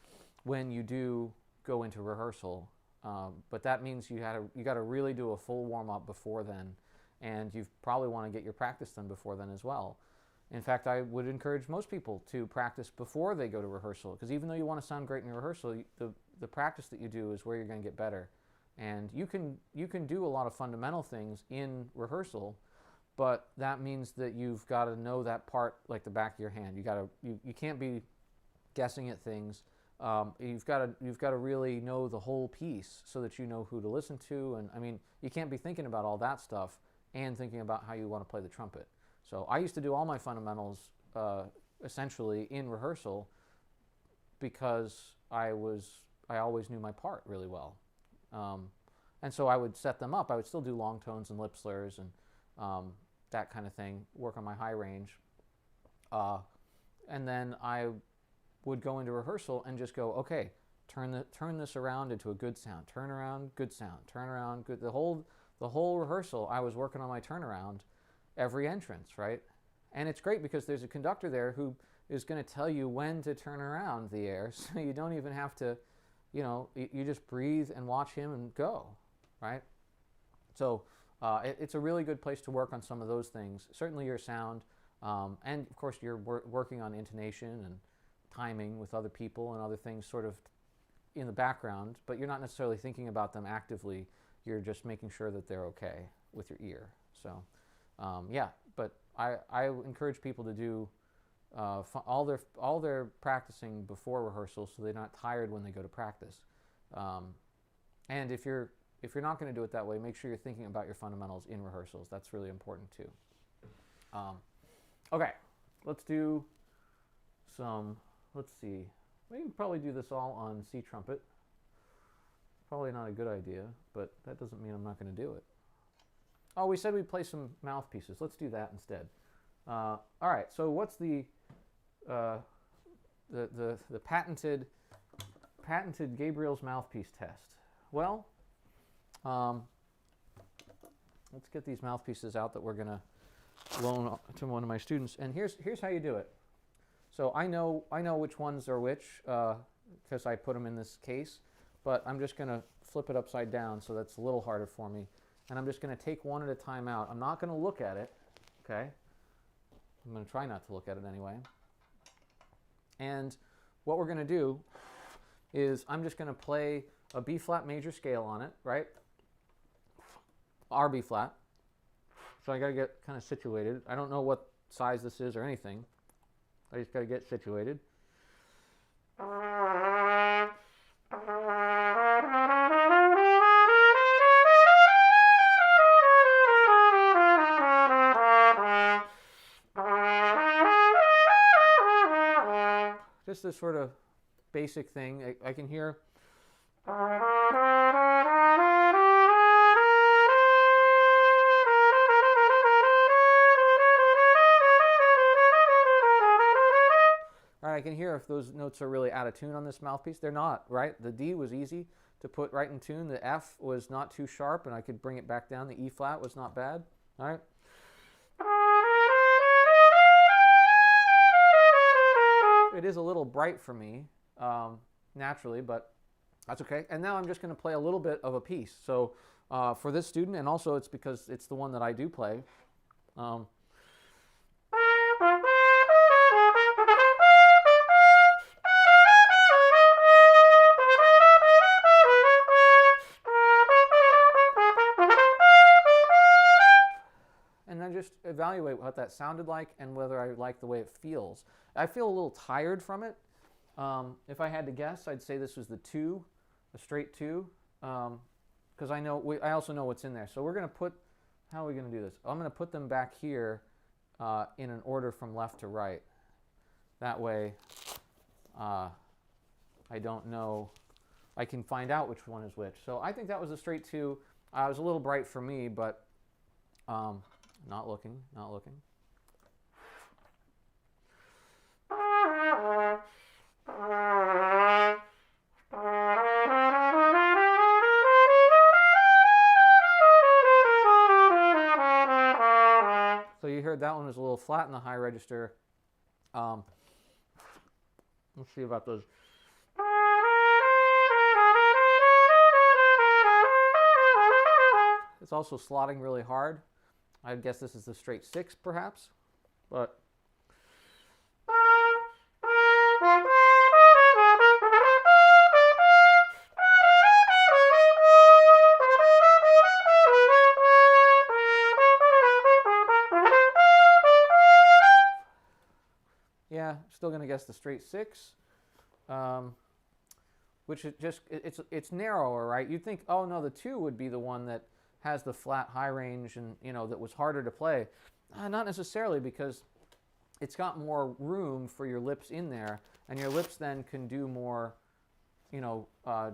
when you do go into rehearsal. But that means you got to really do a full warm-up before then, and you probably want to get your practice done before then as well. In fact, I would encourage most people to practice before they go to rehearsal, because even though you want to sound great in rehearsal, the practice that you do is where you're going to get better. And you can do a lot of fundamental things in rehearsal, but that means that you've got to know that part like the back of your hand. You can't be guessing at things. You've got to really know the whole piece so that you know who to listen to. And I mean, you can't be thinking about all that stuff and thinking about how you want to play the trumpet. So I used to do all my fundamentals essentially in rehearsal, because I always knew my part really well. And so I would set them up. I would still do long tones and lip slurs and that kind of thing, work on my high range. And then I would go into rehearsal and just go, okay, turn this around into a good sound, turn around, good sound, turn around, good. The whole rehearsal, I was working on my turnaround every entrance, right? And it's great because there's a conductor there who is going to tell you when to turn around the air, so you don't even have to, you just breathe and watch him and go, right? So it's a really good place to work on some of those things. Certainly your sound, and of course you're working on intonation and timing with other people and other things sort of in the background, but you're not necessarily thinking about them actively. You're just making sure that they're okay with your ear. So but I encourage people to do all their practicing before rehearsal, so they're not tired when they go to practice. And if you're if you're not going to do it that way, make sure you're thinking about your fundamentals in rehearsals. That's really important too. Okay, let's do some, let's see. We can probably do this all on C trumpet. Probably not a good idea, but that doesn't mean I'm not going to do it. Oh, we said we'd play some mouthpieces. Let's do that instead. All right, so what's the patented Gabriel's mouthpiece test? Well, let's get these mouthpieces out that we're going to loan to one of my students. And here's how you do it. So I know which ones are which because I put them in this case, but I'm just going to flip it upside down, so that's a little harder for me. And I'm just going to take one at a time out. I'm not going to look at it, okay? I'm going to try not to look at it anyway. And what we're going to do is I'm just going to play a B flat major scale on it, right? R B flat. So I got to get kind of situated. I don't know what size this is or anything. I just got to get situated. Just this sort of basic thing. I can hear. All right, I can hear if those notes are really out of tune on this mouthpiece. They're not, right? The D was easy to put right in tune. The F was not too sharp, and I could bring it back down. The E flat was not bad. All right. It is a little bright for me, naturally, but that's okay. And now I'm just going to play a little bit of a piece. So for this student, and also it's because it's the one that I do play. And then just evaluate what that sounded like and whether I like the way it feels. I feel a little tired from it. If I had to guess, I'd say this was the 2, a straight 2, because I also know what's in there. So we're going to put, how are we going to do this? I'm going to put them back here in an order from left to right. That way, I don't know, I can find out which one is which. So I think that was a straight 2. It was a little bright for me, but not looking. So you heard that one was a little flat in the high register. Let's see about those. It's also slotting really hard. I guess this is the straight 6, perhaps, but yeah, still going to guess the straight 6, which is just it's narrower, right? You'd think, oh no, the 2 would be the one that has the flat high range and that was harder to play. Not necessarily, because it's got more room for your lips in there, and your lips then can do more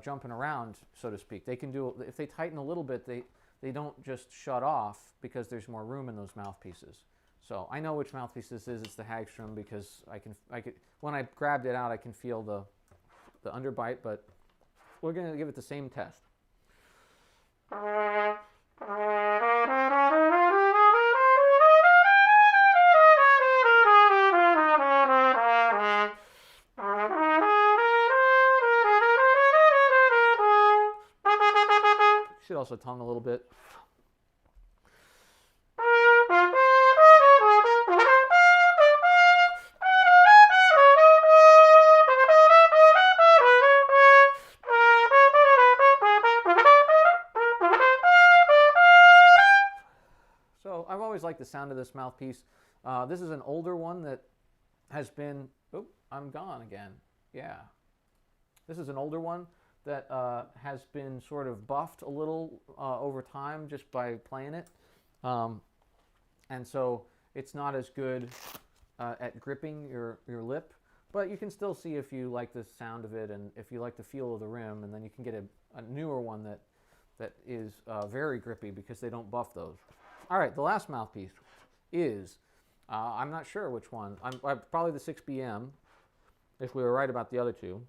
jumping around, so to speak. They can do, if they tighten a little bit, they don't just shut off because there's more room in those mouthpieces. So I know which mouthpiece this is. It's the Hagstrom, because I could when I grabbed it out, I can feel the underbite, but we're going to give it the same test. Should also tongue a little bit. So I've always liked the sound of this mouthpiece. This is an older one that has been, I'm gone again. Yeah. This is an older one that has been sort of buffed a little over time just by playing it. And so it's not as good at gripping your lip, but you can still see if you like the sound of it and if you like the feel of the rim, and then you can get a newer one that is very grippy because they don't buff those. All right, the last mouthpiece is, I'm not sure which one. Probably the 6BM, if we were right about the other two.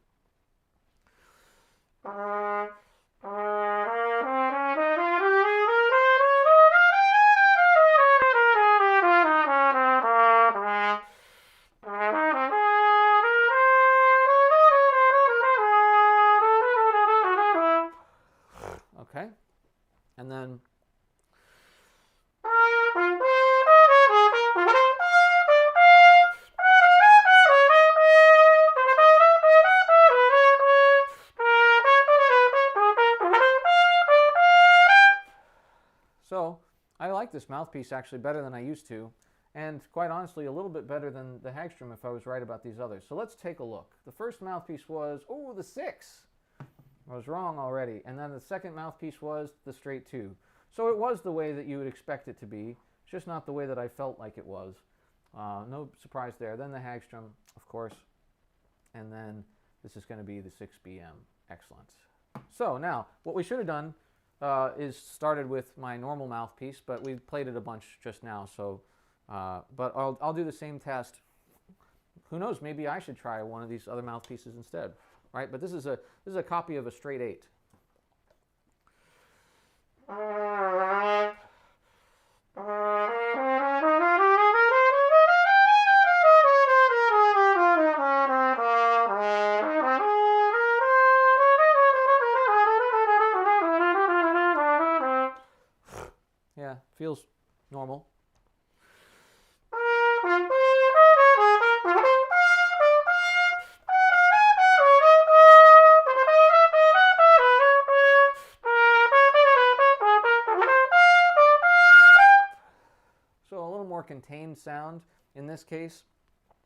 Okay, and then so I like this mouthpiece actually better than I used to, and quite honestly a little bit better than the Hagstrom if I was right about these others. So let's take a look. The first mouthpiece was, oh, the 6. I was wrong already. And then the second mouthpiece was the straight 2. So it was the way that you would expect it to be, just not the way that I felt like it was. No surprise there. Then the Hagstrom, of course. And then this is going to be the 6BM. Excellent. So now, what we should have done is started with my normal mouthpiece, but we played it a bunch just now. So, but I'll do the same test. Who knows? Maybe I should try one of these other mouthpieces instead. Right, but this is a copy of a straight 8. Yeah, feels normal. Contained sound in this case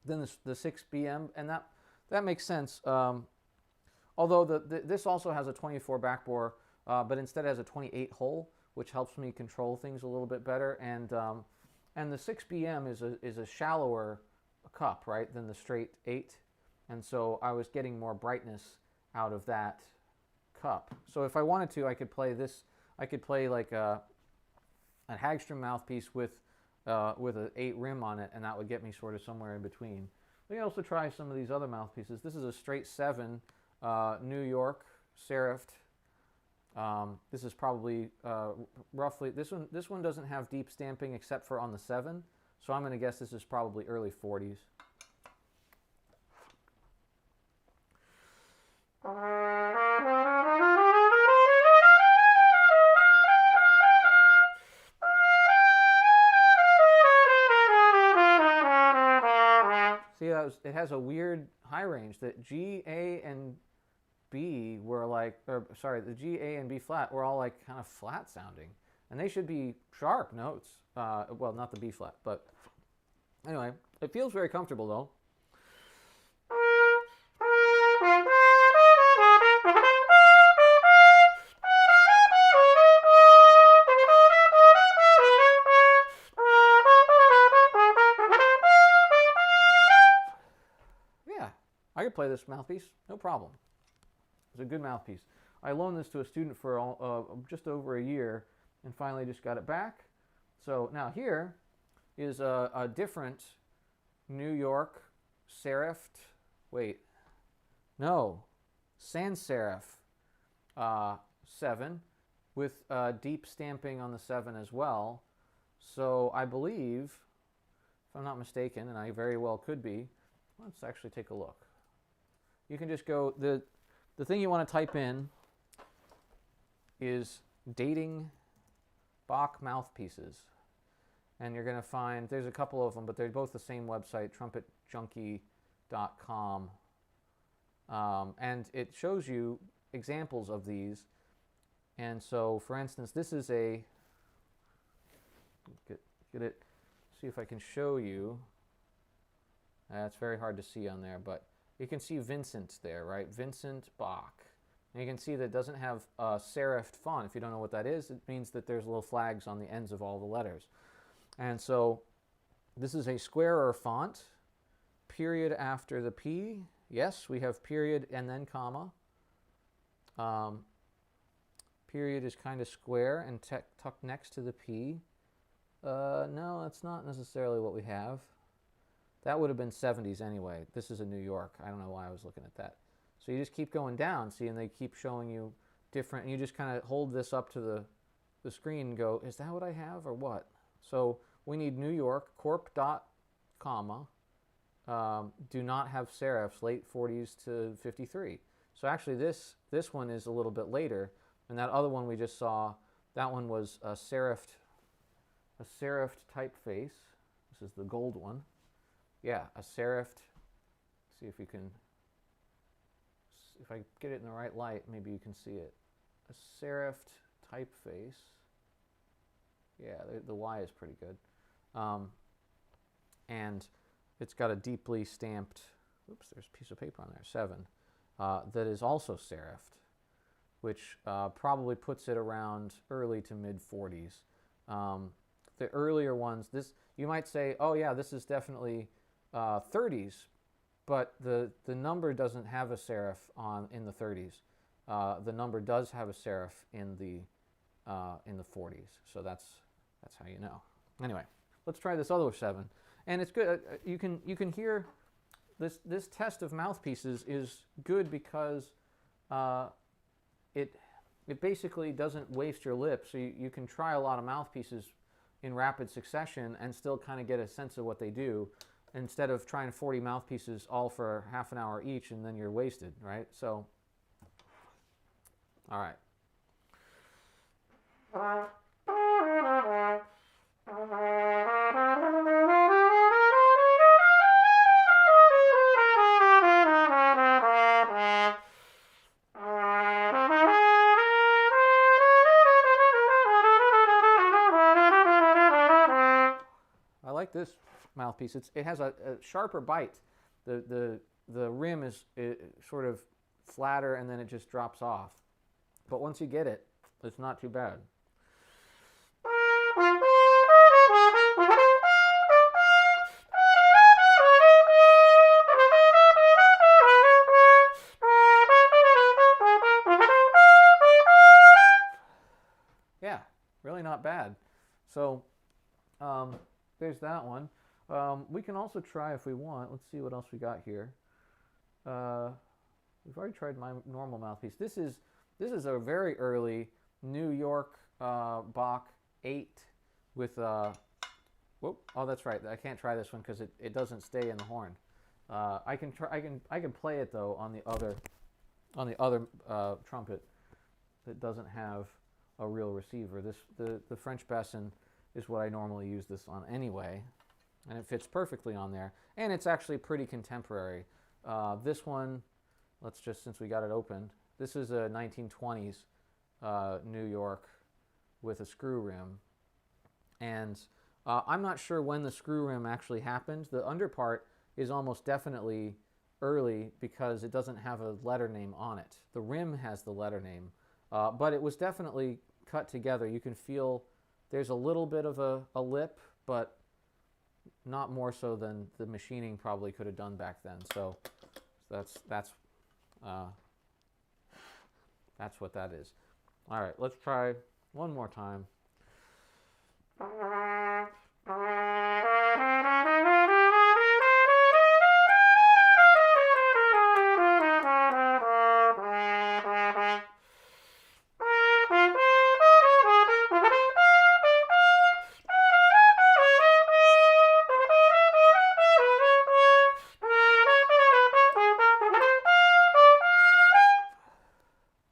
than the 6BM, and that makes sense. Although this also has a 24 backbore, but instead has a 28 hole, which helps me control things a little bit better. And the 6BM is a shallower cup, right, than the straight 8, and so I was getting more brightness out of that cup. So if I wanted to, I could play this. I could play like a Hagstrom mouthpiece with an 8 rim on it, and that would get me sort of somewhere in between. We can also try some of these other mouthpieces. This is a straight 7 New York serifed. This is probably roughly, this one doesn't have deep stamping except for on the 7, so I'm going to guess this is probably early 40s. See, it has a weird high range that G, A, and B were like, or sorry, the G, A, and B flat were all like kind of flat sounding. And they should be sharp notes. Well, not the B flat, but anyway, it feels very comfortable though. I could play this mouthpiece, no problem. It's a good mouthpiece. I loaned this to a student for just over a year and finally just got it back. So now here is a different New York serifed, sans serif 7 with deep stamping on the 7 as well. So I believe, if I'm not mistaken, and I very well could be, let's actually take a look. You can just go, the thing you want to type in is dating Bach mouthpieces. And you're going to find, there's a couple of them, but they're both the same website, trumpetjunkie.com. And it shows you examples of these. And so, for instance, this is a, get it, see if I can show you. It's very hard to see on there, but you can see Vincent there, right? Vincent Bach. And you can see that it doesn't have serifed font. If you don't know what that is, it means that there's little flags on the ends of all the letters. And so this is a squarer font. Period after the P. Yes, we have period and then comma. Period is kind of square and tucked next to the P. No, that's not necessarily what we have. That would have been 70s anyway. This is a New York. I don't know why I was looking at that. So you just keep going down, see, and they keep showing you different, and you just kind of hold this up to the screen and go, is that what I have or what? So we need New York, corp dot comma, do not have serifs, late 40s to 53. So actually this one is a little bit later, and that other one we just saw, that one was a serifed typeface. This is the gold one. Yeah, a serifed. See if you can, if I get it in the right light, maybe you can see it. A serifed typeface. Yeah, the Y is pretty good. And it's got a deeply stamped, oops, there's a piece of paper on there, 7, that is also serifed, which probably puts it around early to mid 40s. The earlier ones, you might say, oh yeah, this is definitely 30s, but the number doesn't have a serif in the 30s. The number does have a serif in the 40s, so that's how you know. Anyway, let's try this other 7, and it's good. You can hear this test of mouthpieces is good because it basically doesn't waste your lips. So you can try a lot of mouthpieces in rapid succession and still kind of get a sense of what they do, instead of trying 40 mouthpieces all for half an hour each and then you're wasted, right? So, all right. I like this mouthpiece. It has a sharper bite. The rim is sort of flatter and then it just drops off. But once you get it, it's not too bad. Yeah, really not bad. So there's that one. We can also try if we want. Let's see what else we got here. We've already tried my normal mouthpiece. This is a very early New York Bach 8 with whoop. Oh, that's right. I can't try this one because it doesn't stay in the horn. I can play it though on the other trumpet that doesn't have a real receiver. The French bassin is what I normally use this on anyway, and it fits perfectly on there. And it's actually pretty contemporary. This one, let's just, since we got it opened, this is a 1920s New York with a screw rim. And I'm not sure when the screw rim actually happened. The under part is almost definitely early because it doesn't have a letter name on it. The rim has the letter name, but it was definitely cut together. You can feel there's a little bit of a lip, but not more so than the machining probably could have done back then. So that's what that is. All right, let's try one more time.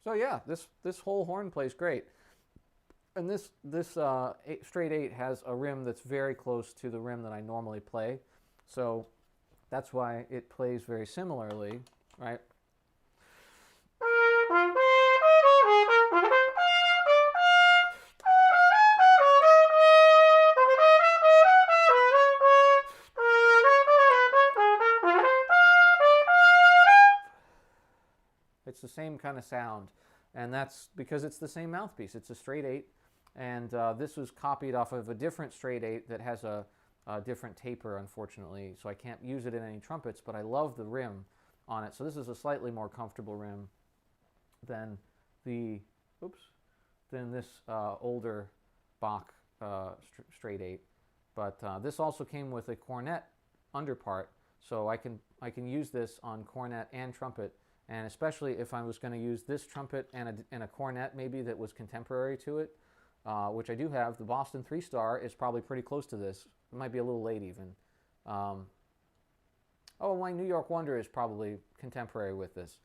So yeah, this whole horn plays great. And this straight 8 has a rim that's very close to the rim that I normally play. So that's why it plays very similarly, right? It's the same kind of sound, and that's because it's the same mouthpiece. It's a straight 8, and this was copied off of a different straight 8 that has a different taper, unfortunately, so I can't use it in any trumpets, but I love the rim on it. So this is a slightly more comfortable rim than the, than this older Bach straight 8. But this also came with a cornet underpart, so I can use this on cornet and trumpet, and especially if I was going to use this trumpet and a cornet maybe that was contemporary to it, which I do have. The Boston 3-star is probably pretty close to this. It might be a little late even. Oh, my New York Wonder is probably contemporary with this.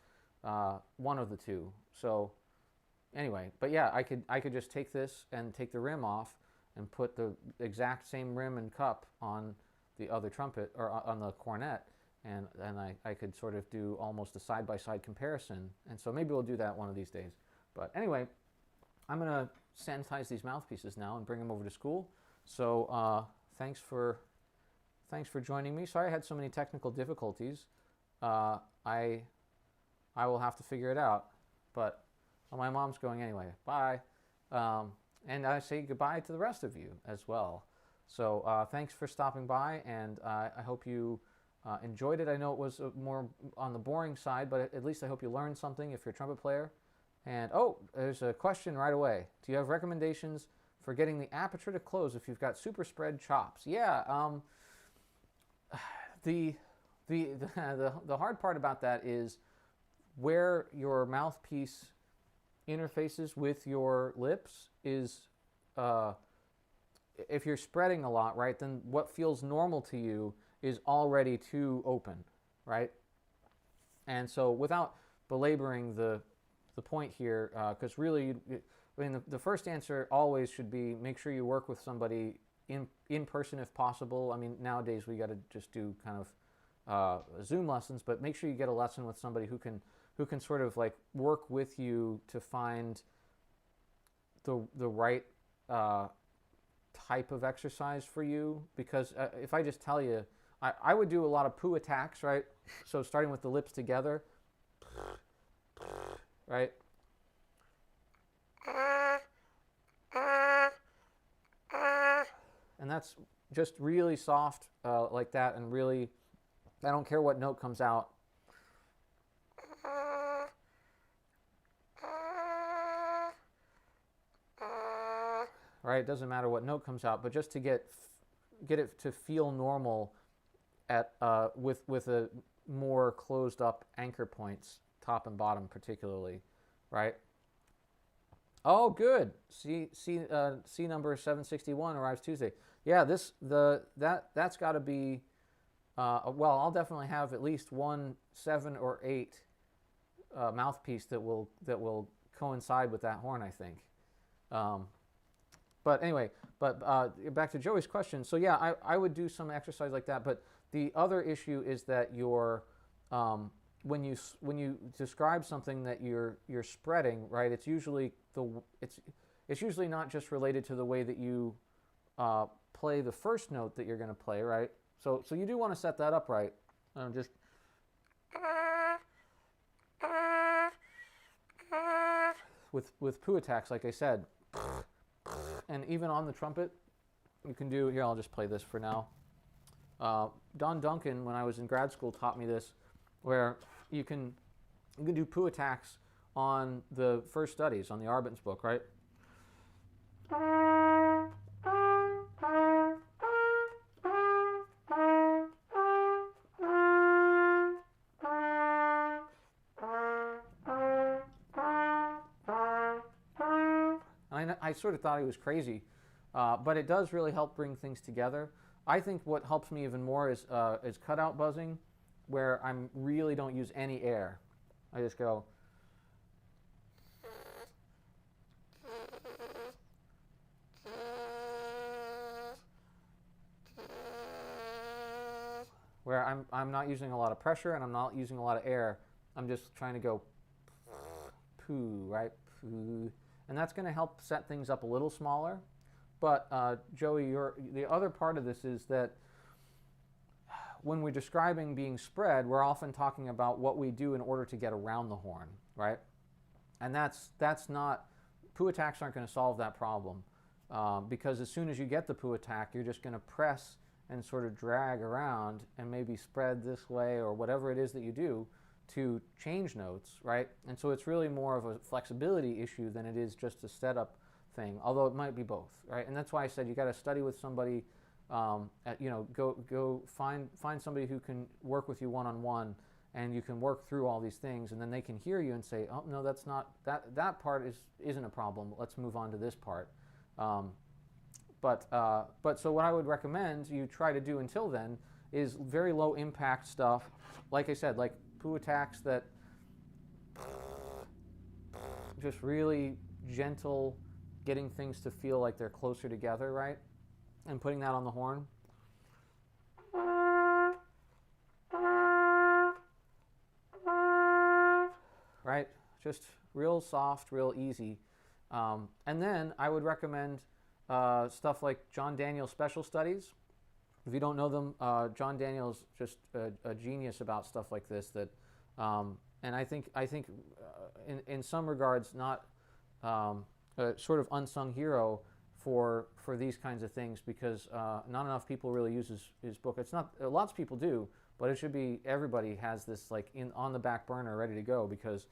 One of the two. So anyway, but yeah, I could just take this and take the rim off and put the exact same rim and cup on the other trumpet, or on the cornet, and I could sort of do almost a side-by-side comparison. And so maybe we'll do that one of these days. But anyway, I'm going to sanitize these mouthpieces now and bring them over to school. So thanks for joining me. Sorry I had so many technical difficulties. I will have to figure it out. But well, my mom's going anyway. Bye. And I say goodbye to the rest of you as well. So thanks for stopping by, and I hope you enjoyed it. I know it was more on the boring side, but at least I hope you learned something if you're a trumpet player. And oh, there's a question right away. Do you have recommendations for getting the aperture to close if you've got super spread chops? Yeah. The hard part about that is where your mouthpiece interfaces with your lips is, if you're spreading a lot, right, then what feels normal to you is already too open, right? And so without belaboring the point here, because really, I mean, the first answer always should be make sure you work with somebody in person if possible. I mean, nowadays we got to just do kind of Zoom lessons, but make sure you get a lesson with somebody who can sort of like work with you to find the right type of exercise for you. Because if I just tell you, I would do a lot of poo attacks, right? So starting with the lips together, right? And that's just really soft like that, and really, I don't care what note comes out. Right, it doesn't matter what note comes out, but just to get it to feel normal at with a more closed up anchor points, top and bottom particularly, right? Oh, good. C number 761 arrives Tuesday. Yeah, that's got to be. Well, I'll definitely have at least one 7 or 8 mouthpiece that will coincide with that horn, I think. But anyway, back to Joey's question. So yeah, I would do some exercise like that. But the other issue is that your when you describe something that you're spreading, right? It's usually it's usually not just related to the way that you play the first note that you're going to play, right? So you do want to set that up right. Just with poo attacks, like I said. And even on the trumpet, you can do, here, I'll just play this for now. Don Duncan, when I was in grad school, taught me this, where you can do poo attacks on the first studies, on the Arbit's book, right? I sort of thought he was crazy, but it does really help bring things together. I think what helps me even more is cutout buzzing, where I really don't use any air. I just go. Where I'm not using a lot of pressure and I'm not using a lot of air. I'm just trying to go poo, right? Poo. And that's going to help set things up a little smaller. But Joey, the other part of this is that when we're describing being spread, we're often talking about what we do in order to get around the horn, right? And that's not, poo attacks aren't going to solve that problem, because as soon as you get the poo attack, you're just going to press and sort of drag around and maybe spread this way or whatever it is that you do to change notes, right? And so it's really more of a flexibility issue than it is just a setup thing, although it might be both, right? And that's why I said you got to study with somebody, go find somebody who can work with you one-on-one, and you can work through all these things, and then they can hear you and say, oh no, that's not, that part isn't a problem, let's move on to this part. But so what I would recommend you try to do until then is very low impact stuff, like I said, like poo attacks that just really gentle, getting things to feel like they're closer together, right? And putting that on the horn. Right? Just real soft, real easy. And then I would recommend stuff like John Daniel's special studies. If you don't know them, John Daniel's just a genius about stuff like this. That, and I think in some regards not a sort of unsung hero for these kinds of things, because not enough people really use his book. It's not, lots of people do, but it should be, everybody has this like on the back burner ready to go, because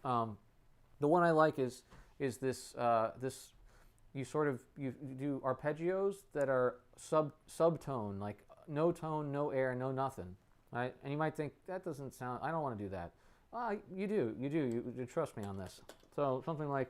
the one I like is this you do arpeggios that are subtone, like no tone, no air, no nothing, right? And you might think that doesn't sound, I don't want to do that. You do, you trust me on this. So something like,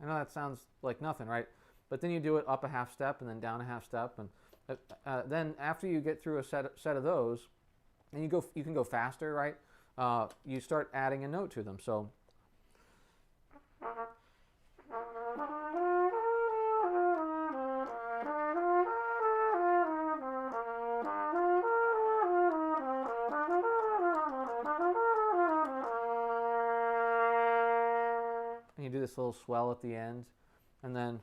I know that sounds like nothing, right? But then you do it up a half step and then down a half step, and then after you get through a set of those, and you can go faster, right? You start adding a note to them. So and you do this little swell at the end, and then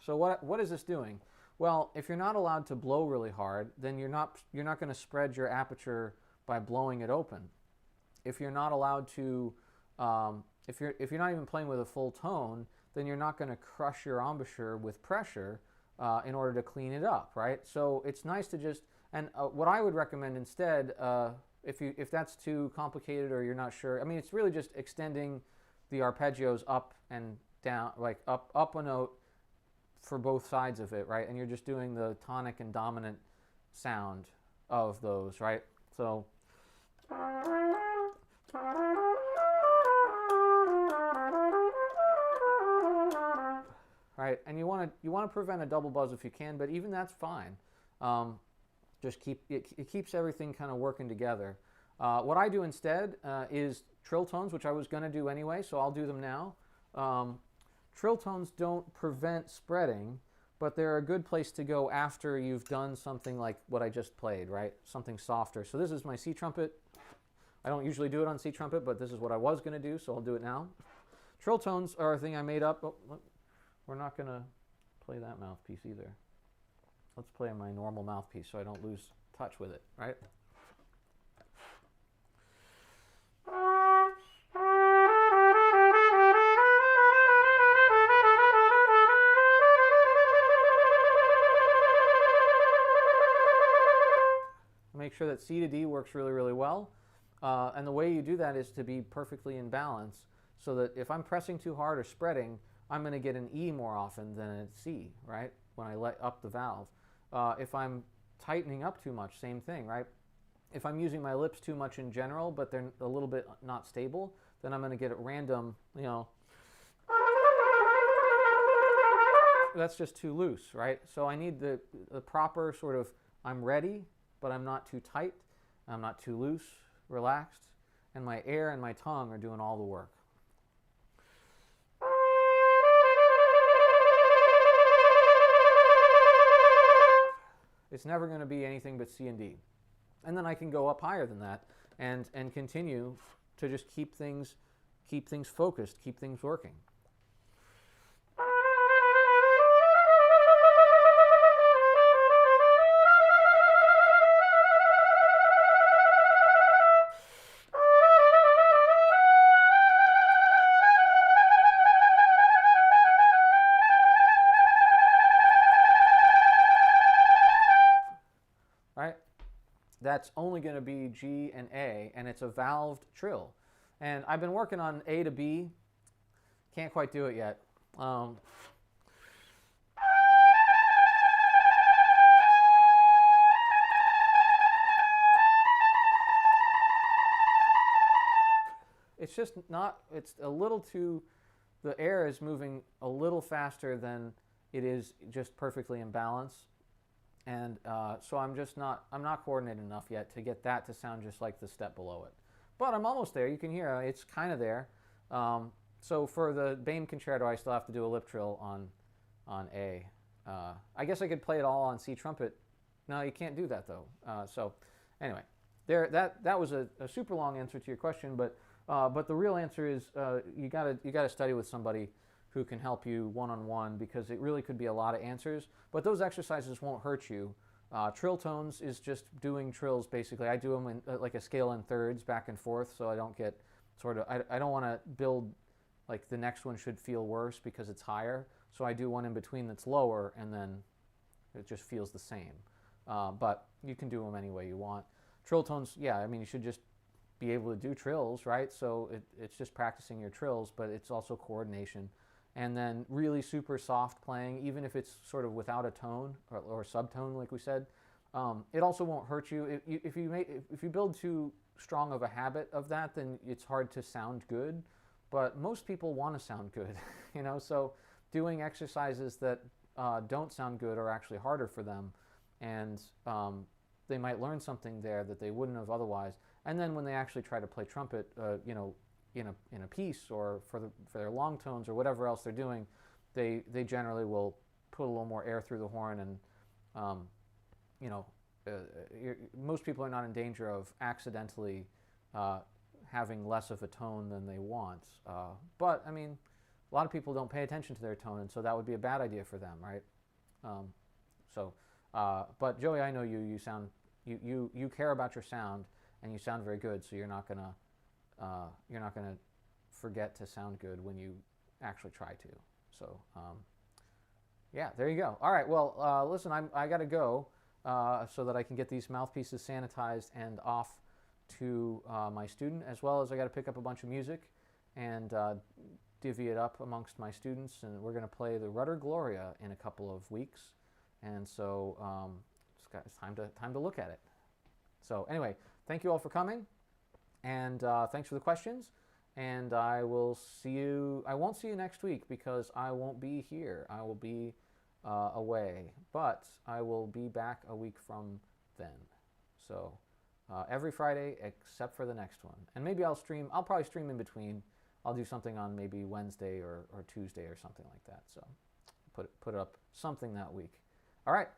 so what is this doing? Well, if you're not allowed to blow really hard, then you're not going to spread your aperture by blowing it open. If you're not allowed to, if you're not even playing with a full tone, then you're not going to crush your embouchure with pressure in order to clean it up, right? So it's nice to just, and what I would recommend instead, if that's too complicated or you're not sure, I mean, it's really just extending the arpeggios up and down, like up a note for both sides of it, right? And you're just doing the tonic and dominant sound of those, right? So right, and you want to prevent a double buzz if you can, but even that's fine. Just it keeps everything kind of working together. What I do instead is trill tones, which I was going to do anyway, so I'll do them now. Trill tones don't prevent spreading, but they're a good place to go after you've done something like what I just played, right? Something softer. So this is my C trumpet. I don't usually do it on C trumpet, but this is what I was going to do, so I'll do it now. Trill tones are a thing I made up. Oh, we're not going to play that mouthpiece either. Let's play my normal mouthpiece so I don't lose touch with it, right? Make sure that C to D works really, really well. And the way you do that is to be perfectly in balance, so that if I'm pressing too hard or spreading, I'm going to get an E more often than a C, right? When I let up the valve. If I'm tightening up too much, same thing, right? If I'm using my lips too much in general, but they're a little bit not stable, then I'm going to get a random, that's just too loose, right? So I need the proper sort of, I'm ready, but I'm not too tight, I'm not too loose, relaxed, and my air and my tongue are doing all the work. It's never going to be anything but C and D. And then I can go up higher than that and continue to just keep things focused, keep things working. Right? That's only going to be G and A, and it's a valved trill. And I've been working on A to B. Can't quite do it yet. It's just not, it's a little too, the air is moving a little faster than it is just perfectly in balance. And so I'm not coordinated enough yet to get that to sound just like the step below it. But I'm almost there. You can hear it's kind of there. So for the Boehm concerto, I still have to do a lip trill on A. I guess I could play it all on C trumpet. No, you can't do that though. So anyway, that was a super long answer to your question, but the real answer is you gotta study with somebody who can help you one-on-one, because it really could be a lot of answers. But those exercises won't hurt you. Trill tones is just doing trills, basically. I do them in like a scale in thirds, back and forth, so I don't get sort of, I don't want to build, like the next one should feel worse because it's higher. So I do one in between that's lower, and then it just feels the same. But you can do them any way you want. Trill tones, yeah, I mean, you should just be able to do trills, right? So it's just practicing your trills, but it's also coordination. And then really super soft playing, even if it's sort of without a tone or subtone, like we said, it also won't hurt you. If you build too strong of a habit of that, then it's hard to sound good. But most people want to sound good, you know. So doing exercises that don't sound good are actually harder for them, and they might learn something there that they wouldn't have otherwise. And then when they actually try to play trumpet, you know, in a piece or for their long tones or whatever else they're doing, they generally will put a little more air through the horn, and you know, most people are not in danger of accidentally having less of a tone than they want. But I mean, a lot of people don't pay attention to their tone, and so that would be a bad idea for them, right? But Joey, I know you sound, you care about your sound, and you sound very good, so you're not gonna forget to sound good when you actually try to. So yeah, there you go. All right, well, listen, I got to go so that I can get these mouthpieces sanitized and off to my student, as well as I got to pick up a bunch of music and divvy it up amongst my students, and we're going to play the Rudder Gloria in a couple of weeks, and so it's time to look at it. So anyway, thank you all for coming, and thanks for the questions. And I will see you. I won't see you next week because I won't be here. I will be away, but I will be back a week from then. So every Friday except for the next one. And maybe I'll stream. I'll probably stream in between. I'll do something on maybe Wednesday or Tuesday or something like that. So put it up something that week. All right.